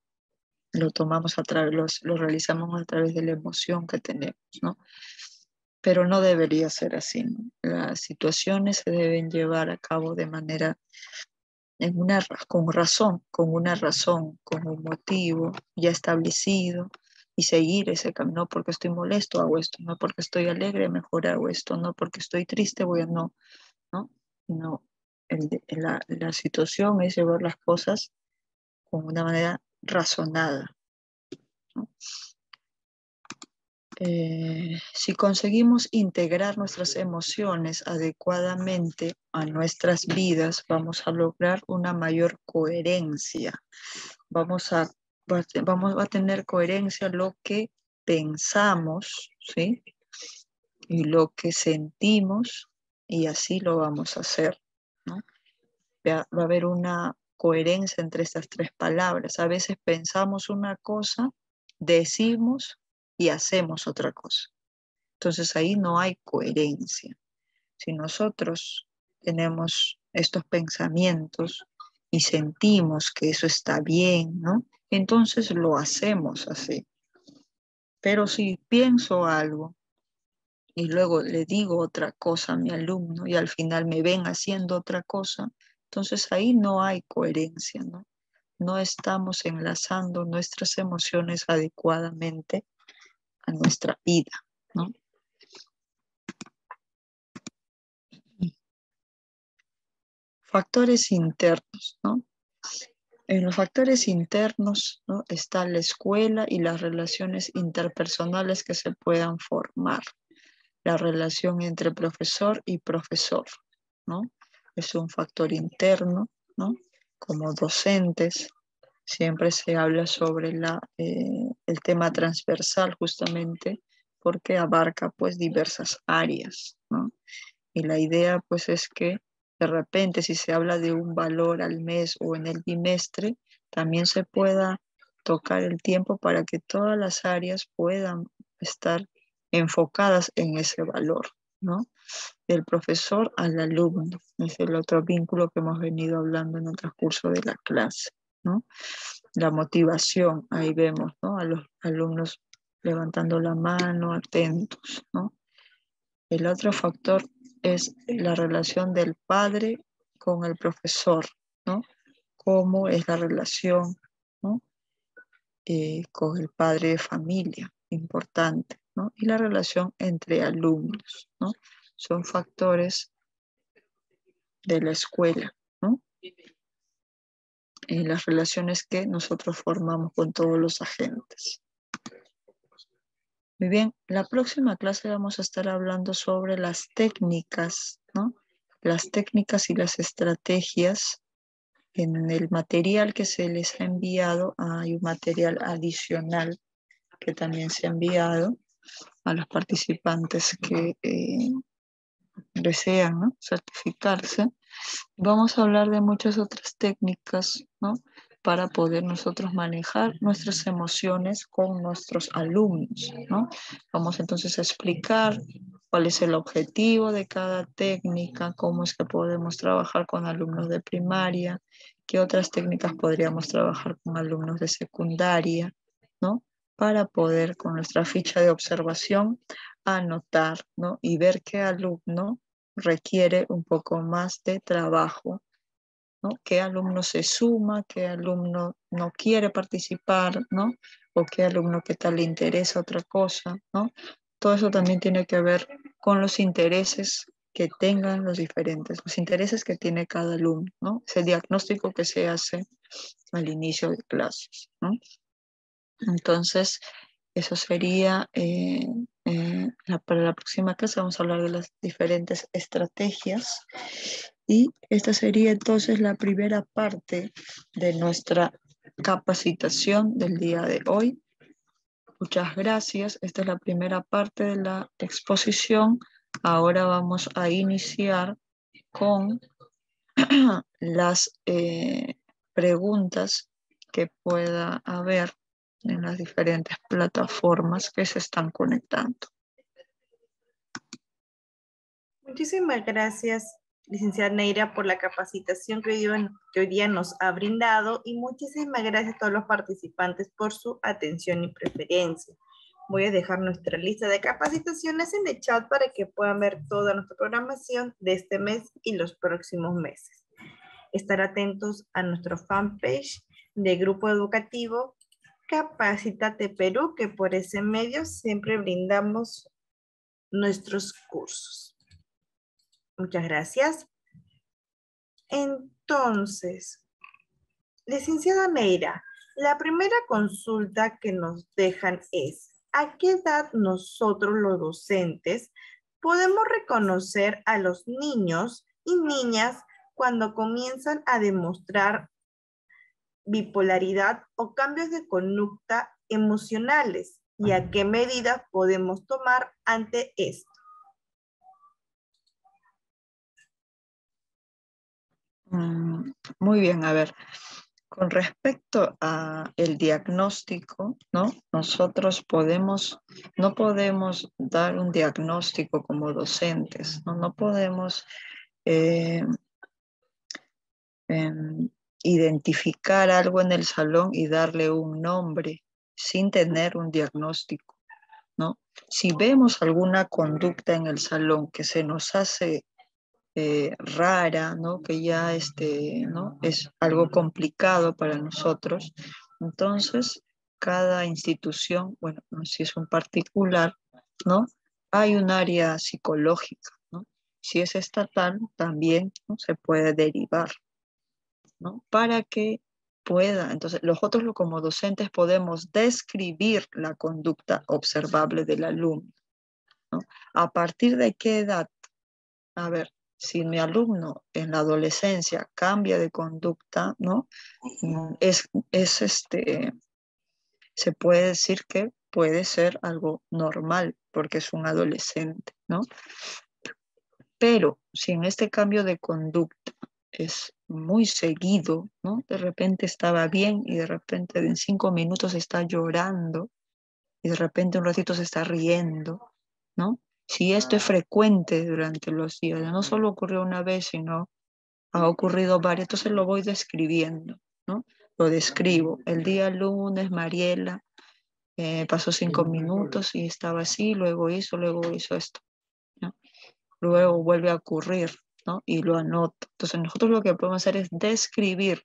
lo tomamos a través, lo realizamos a través de la emoción que tenemos, ¿no? Pero no debería ser así, ¿no? Las situaciones se deben llevar a cabo de manera, con razón, con un motivo ya establecido y seguir ese camino. No porque estoy molesto hago esto, no porque estoy alegre mejor hago esto, no porque estoy triste voy a no, ¿no? No, la situación es llevar las cosas con una manera razonada, ¿no? Si conseguimos integrar nuestras emociones adecuadamente a nuestras vidas, vamos a lograr una mayor coherencia. Va a tener coherencia lo que pensamos, ¿sí? Y lo que sentimos, y así lo vamos a hacer, ¿no? Va a haber una coherencia entre estas tres palabras. A veces pensamos una cosa, decimos y hacemos otra cosa. Entonces ahí no hay coherencia. Si nosotros tenemos estos pensamientos y sentimos que eso está bien, ¿no? Entonces lo hacemos así. Pero si pienso algo y luego le digo otra cosa a mi alumno y al final me ven haciendo otra cosa, entonces ahí no hay coherencia, ¿no? No estamos enlazando nuestras emociones adecuadamente a nuestra vida, ¿no? Factores internos, ¿no? En los factores internos, ¿no?, está la escuela y las relaciones interpersonales que se puedan formar. La relación entre profesor y profesor, ¿no? Es un factor interno, ¿no? Como docentes, siempre se habla sobre el tema transversal justamente porque abarca pues diversas áreas, ¿no? Y la idea pues es que de repente si se habla de un valor al mes o en el bimestre, también se pueda tocar el tiempo para que todas las áreas puedan estar enfocadas en ese valor, ¿no? Del profesor al alumno. Es el otro vínculo que hemos venido hablando en el transcurso de la clase, ¿no? La motivación, ahí vemos, ¿no?, a los alumnos levantando la mano, atentos, ¿no? El otro factor es la relación del padre con el profesor, ¿no? Cómo es la relación, ¿no?, con el padre de familia, importante, ¿no? Y la relación entre alumnos, ¿no? Son factores de la escuela, ¿no? En las relaciones que nosotros formamos con todos los agentes. Muy bien, la próxima clase vamos a estar hablando sobre las técnicas, ¿no? Las técnicas y las estrategias. En el material que se les ha enviado hay un material adicional que también se ha enviado a los participantes que desean, ¿no?, certificarse. Vamos a hablar de muchas otras técnicas, ¿no?, para poder nosotros manejar nuestras emociones con nuestros alumnos, ¿no? Vamos entonces a explicar cuál es el objetivo de cada técnica, cómo es que podemos trabajar con alumnos de primaria, qué otras técnicas podríamos trabajar con alumnos de secundaria, ¿no? Para poder con nuestra ficha de observación anotar, ¿no?, y ver qué alumno requiere un poco más de trabajo, ¿no? ¿Qué alumno se suma? ¿Qué alumno no quiere participar? ¿No? ¿O qué alumno que tal le interesa otra cosa? ¿No? Todo eso también tiene que ver con los intereses que tengan los intereses que tiene cada alumno, ¿no? Ese diagnóstico que se hace al inicio de clases, ¿no? Entonces, eso sería, para la próxima clase vamos a hablar de las diferentes estrategias y esta sería entonces la primera parte de nuestra capacitación del día de hoy. Muchas gracias. Esta es la primera parte de la exposición. Ahora vamos a iniciar con las preguntas que pueda haber en las diferentes plataformas que se están conectando. Muchísimas gracias, licenciada Neira, por la capacitación que hoy día nos ha brindado y muchísimas gracias a todos los participantes por su atención y preferencia. Voy a dejar nuestra lista de capacitaciones en el chat para que puedan ver toda nuestra programación de este mes y los próximos meses. Estar atentos a nuestro fanpage de Grupo Educativo Capacítate Perú, que por ese medio siempre brindamos nuestros cursos. Muchas gracias. Entonces, licenciada Meira, la primera consulta que nos dejan es, ¿a qué edad nosotros los docentes podemos reconocer a los niños y niñas cuando comienzan a demostrar bipolaridad o cambios de conducta emocionales? ¿Y a qué medidas podemos tomar ante esto? Muy bien, a ver, con respecto a el diagnóstico, ¿no? Nosotros no podemos dar un diagnóstico como docentes, ¿no? No podemos eh, identificar algo en el salón y darle un nombre sin tener un diagnóstico, ¿no? Si vemos alguna conducta en el salón que se nos hace rara, ¿no? Que ya ¿no? Es algo complicado para nosotros, entonces cada institución, bueno, si es un particular, ¿no? Hay un área psicológica, ¿no? Si es estatal, también, ¿no? Se puede derivar, ¿no? Para que pueda, entonces nosotros como docentes podemos describir la conducta observable del alumno, ¿no? ¿A partir de qué edad? A ver, si mi alumno en la adolescencia cambia de conducta, ¿no? Se puede decir que puede ser algo normal porque es un adolescente, ¿no? Pero si en este cambio de conducta es muy seguido, ¿no? De repente estaba bien y de repente en 5 minutos está llorando y de repente un ratito se está riendo, ¿no? Si esto es frecuente durante los días, no solo ocurrió una vez, sino ha ocurrido varias, entonces lo voy describiendo, ¿no? Lo describo. El día lunes, Mariela pasó 5 minutos y estaba así, luego hizo esto, ¿no? Luego vuelve a ocurrir, ¿no? Y lo anoto. Entonces nosotros lo que podemos hacer es describir.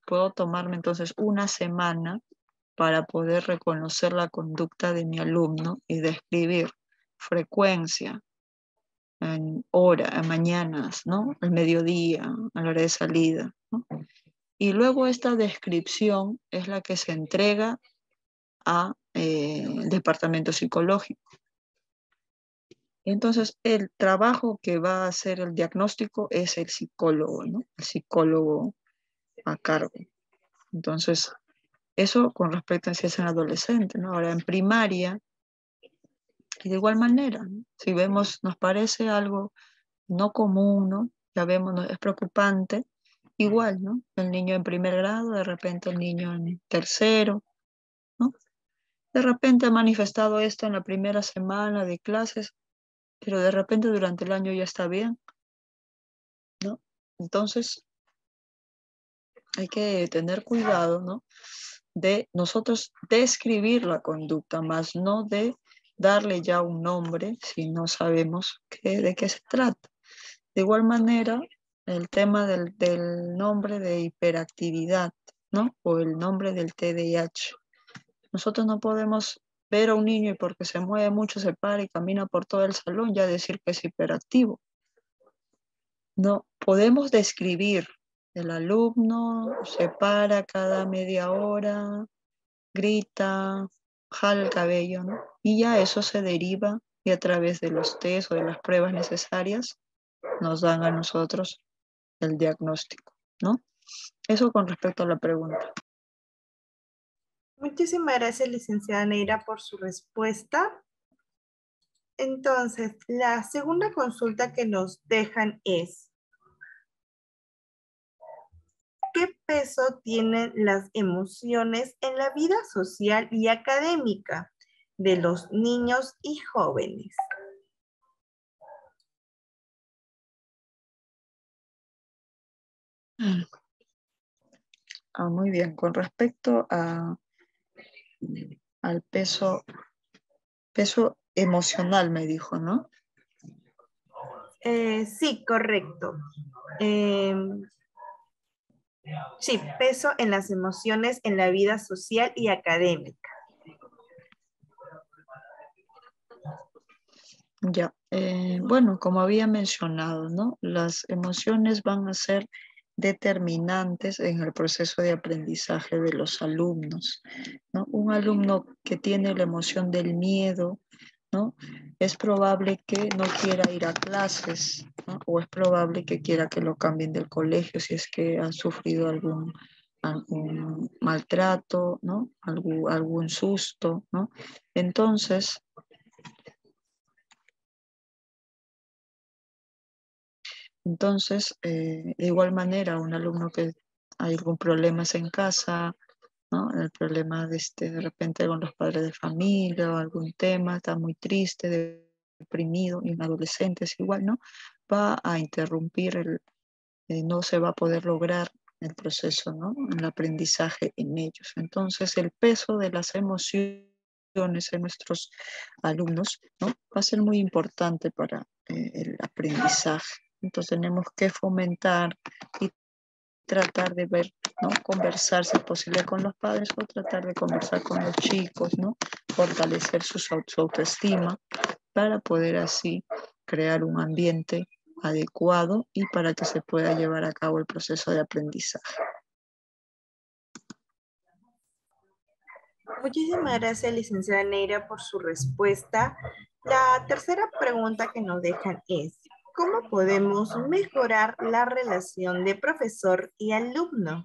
Puedo tomarme entonces una semana para poder reconocer la conducta de mi alumno y describir frecuencia, en hora, en mañanas, ¿no? Al mediodía, a la hora de salida, ¿no? Y luego esta descripción es la que se entrega a el departamento psicológico. Entonces, el trabajo que va a hacer el diagnóstico es el psicólogo, ¿no? El psicólogo a cargo. Entonces, eso con respecto a si es en adolescente, ¿no? Ahora, en primaria, y de igual manera, ¿no? Si vemos, nos parece algo no común, ¿no? Ya vemos, ¿no? Es preocupante, igual, ¿no? El niño en primer grado, de repente el niño en tercero, ¿no? De repente ha manifestado esto en la primera semana de clases, pero de repente durante el año ya está bien, ¿no? Entonces hay que tener cuidado, ¿no? De nosotros describir la conducta, más no de darle ya un nombre si no sabemos de qué se trata. De igual manera, el tema del nombre de hiperactividad, ¿no? O el nombre del TDAH. Nosotros no podemos ver a un niño y porque se mueve mucho, se para y camina por todo el salón, ya decir que es hiperactivo. No, podemos describir el alumno, se para cada media hora, grita, jala el cabello, ¿no? Y ya eso se deriva y a través de los test o de las pruebas necesarias nos dan a nosotros el diagnóstico, ¿no? Eso con respecto a la pregunta. Muchísimas gracias, licenciada Neira, por su respuesta. Entonces, la segunda consulta que nos dejan es, ¿qué peso tienen las emociones en la vida social y académica de los niños y jóvenes? Muy bien, con respecto al peso emocional me dijo, ¿no? Sí, correcto. Sí, peso en las emociones en la vida social y académica. Ya, bueno, como había mencionado, ¿no? Las emociones van a ser determinantes en el proceso de aprendizaje de los alumnos, ¿no? Un alumno que tiene la emoción del miedo, ¿no? Es probable que no quiera ir a clases, ¿no? O es probable que quiera que lo cambien del colegio si es que ha sufrido algún maltrato, ¿no? Algún susto, ¿no? Entonces, de igual manera, un alumno que hay algún problema en casa, ¿no? El problema de repente con los padres de familia o algún tema, está muy triste, deprimido, y en adolescentes igual, ¿no? va a interrumpir, no se va a poder lograr el proceso, ¿no? El aprendizaje en ellos. Entonces, el peso de las emociones en nuestros alumnos, ¿no? Va a ser muy importante para el aprendizaje. Entonces, tenemos que fomentar y tratar de ver, ¿no? Conversar, si es posible, con los padres o tratar de conversar con los chicos, ¿no? Fortalecer su autoestima para poder así crear un ambiente adecuado y para que se pueda llevar a cabo el proceso de aprendizaje. Muchísimas gracias, licenciada Neira, por su respuesta. La tercera pregunta que nos dejan es, ¿cómo podemos mejorar la relación de profesor y alumno?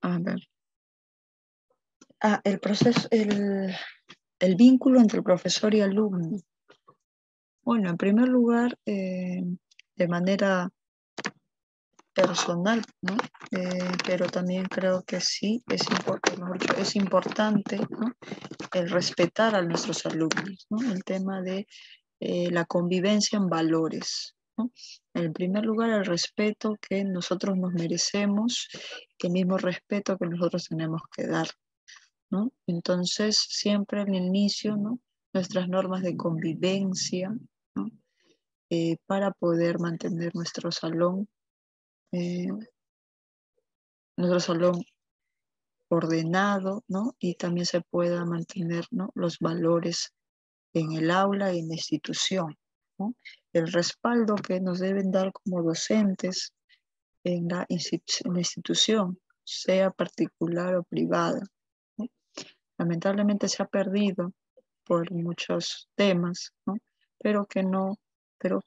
A ver. El proceso, el vínculo entre el profesor y alumno. Bueno, en primer lugar, de manera personal, ¿no? Pero también creo que sí es importante, ¿no? El respetar a nuestros alumnos, ¿no? El tema de la convivencia en valores, ¿no? En primer lugar, el respeto que nosotros nos merecemos, el mismo respeto que nosotros tenemos que dar, ¿no? Entonces, siempre al inicio, ¿no? Nuestras normas de convivencia, ¿no? Para poder mantener eh, nuestro salón ordenado, ¿no? Y también se pueda mantener, ¿no? Los valores en el aula y en la institución, ¿no? El respaldo que nos deben dar como docentes en la institución, sea particular o privada, ¿no? Lamentablemente se ha perdido por muchos temas, ¿no? Pero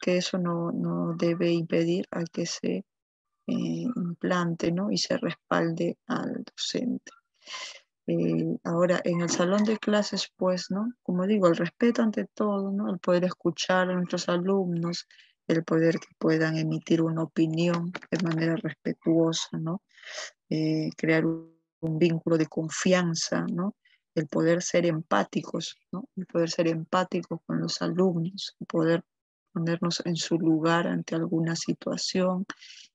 que eso no debe impedir a que se implante, ¿no? Y se respalde al docente. Ahora, en el salón de clases, pues, ¿no? Como digo, el respeto ante todo, ¿no? El poder escuchar a nuestros alumnos, el poder que puedan emitir una opinión de manera respetuosa, ¿no? Crear un vínculo de confianza, ¿no? El poder ser empáticos, ¿no? El poder ser empáticos con los alumnos, el poder ponernos en su lugar ante alguna situación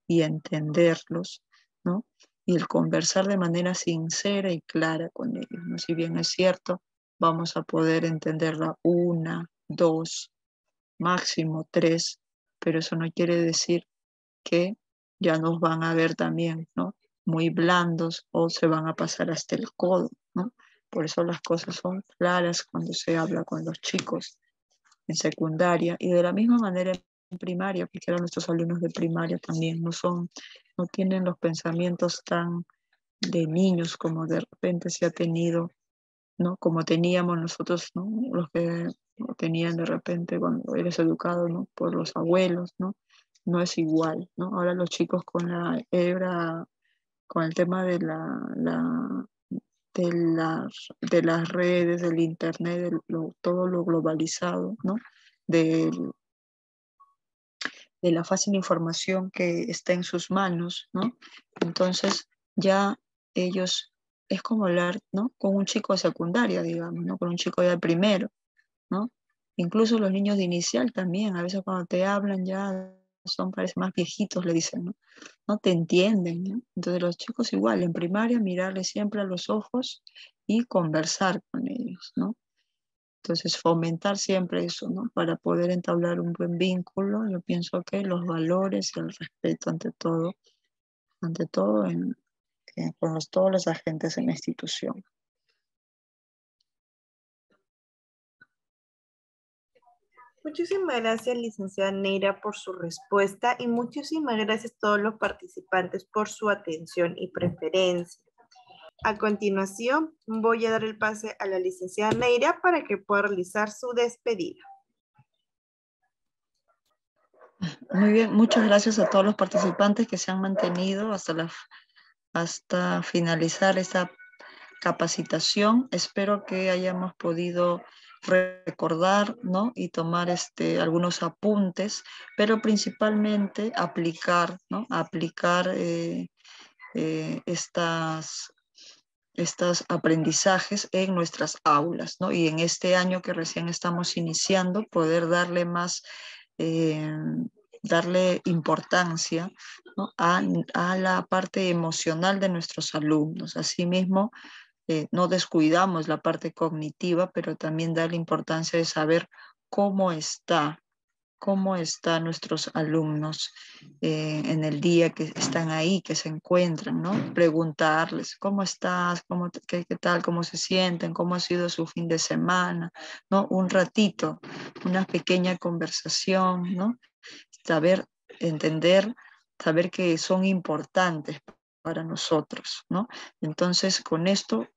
y entenderlos, ¿no? Y el conversar de manera sincera y clara con ellos, ¿no? Si bien es cierto, vamos a poder entenderla una, dos, máximo tres, pero eso no quiere decir que ya nos van a ver también, ¿no? Muy blandos o se van a pasar hasta el codo, ¿no? Por eso las cosas son claras cuando se habla con los chicos en secundaria y de la misma manera en primaria, porque ahora nuestros alumnos de primaria también no tienen los pensamientos tan de niños como de repente se ha tenido, ¿no? Como teníamos nosotros, ¿no? Los que tenían de repente cuando eres educado, ¿no? Por los abuelos, ¿no? No es igual, ¿no? Ahora los chicos con la hebra, con el tema de las redes, del internet, todo lo globalizado, ¿no? De, de la fácil información que está en sus manos, ¿no? Entonces ya ellos, es como hablar, ¿no? Con un chico de secundaria, digamos, ¿no? Con un chico ya de primero, ¿no? Incluso los niños de inicial también, a veces cuando te hablan ya parece más viejitos, le dicen, ¿no? No te entienden, ¿no? Entonces los chicos igual, en primaria, mirarles siempre a los ojos y conversar con ellos, ¿no? Entonces fomentar siempre eso, ¿no? Para poder entablar un buen vínculo, yo pienso que los valores y el respeto ante todo con todos los agentes en la institución. Muchísimas gracias, licenciada Neira, por su respuesta y muchísimas gracias a todos los participantes por su atención y preferencia. A continuación, voy a dar el pase a la licenciada Neira para que pueda realizar su despedida. Muy bien, muchas gracias a todos los participantes que se han mantenido hasta finalizar esta capacitación. Espero que hayamos podido recordar, ¿no? Y tomar algunos apuntes, pero principalmente aplicar, ¿no? Aplicar estas estos aprendizajes en nuestras aulas, ¿no? Y en este año que recién estamos iniciando, poder darle más, darle importancia, ¿no? a la parte emocional de nuestros alumnos. Asimismo, no descuidamos la parte cognitiva, pero también darle importancia de saber cómo está cómo están nuestros alumnos en el día que están ahí, que se encuentran, ¿no? Preguntarles, ¿cómo estás? ¿Qué tal? ¿Cómo se sienten? ¿Cómo ha sido su fin de semana? ¿No? Un ratito, una pequeña conversación, ¿no? Saber entender, saber que son importantes para nosotros, ¿no? Entonces, con esto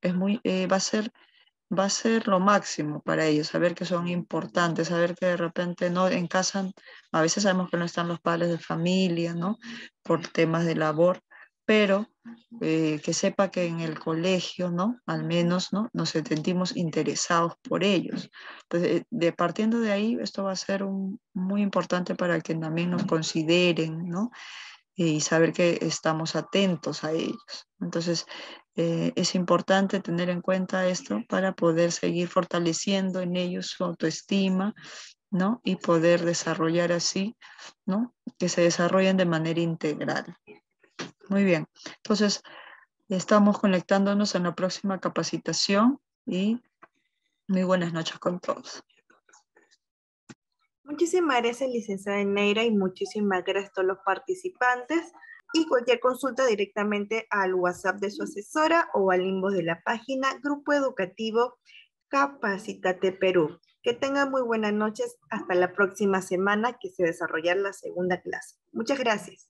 va a ser lo máximo para ellos, saber que son importantes, saber que de repente no en casa, a veces sabemos que no están los padres de familia, ¿no? Por temas de labor, pero que sepa que en el colegio, ¿no? Al menos, ¿no? Nos sentimos interesados por ellos. Entonces, partiendo de ahí, esto va a ser muy importante para que también nos consideren, ¿no? Y saber que estamos atentos a ellos. Entonces, es importante tener en cuenta esto para poder seguir fortaleciendo en ellos su autoestima, ¿no? Y poder desarrollar así, ¿no? Que se desarrollen de manera integral. Muy bien. Entonces, estamos conectándonos en la próxima capacitación y muy buenas noches con todos. Muchísimas gracias, licenciada Neira, y muchísimas gracias a todos los participantes. Y cualquier consulta directamente al WhatsApp de su asesora o al inbox de la página Grupo Educativo Capacítate Perú. Que tengan muy buenas noches. Hasta la próxima semana que se desarrollará la segunda clase. Muchas gracias.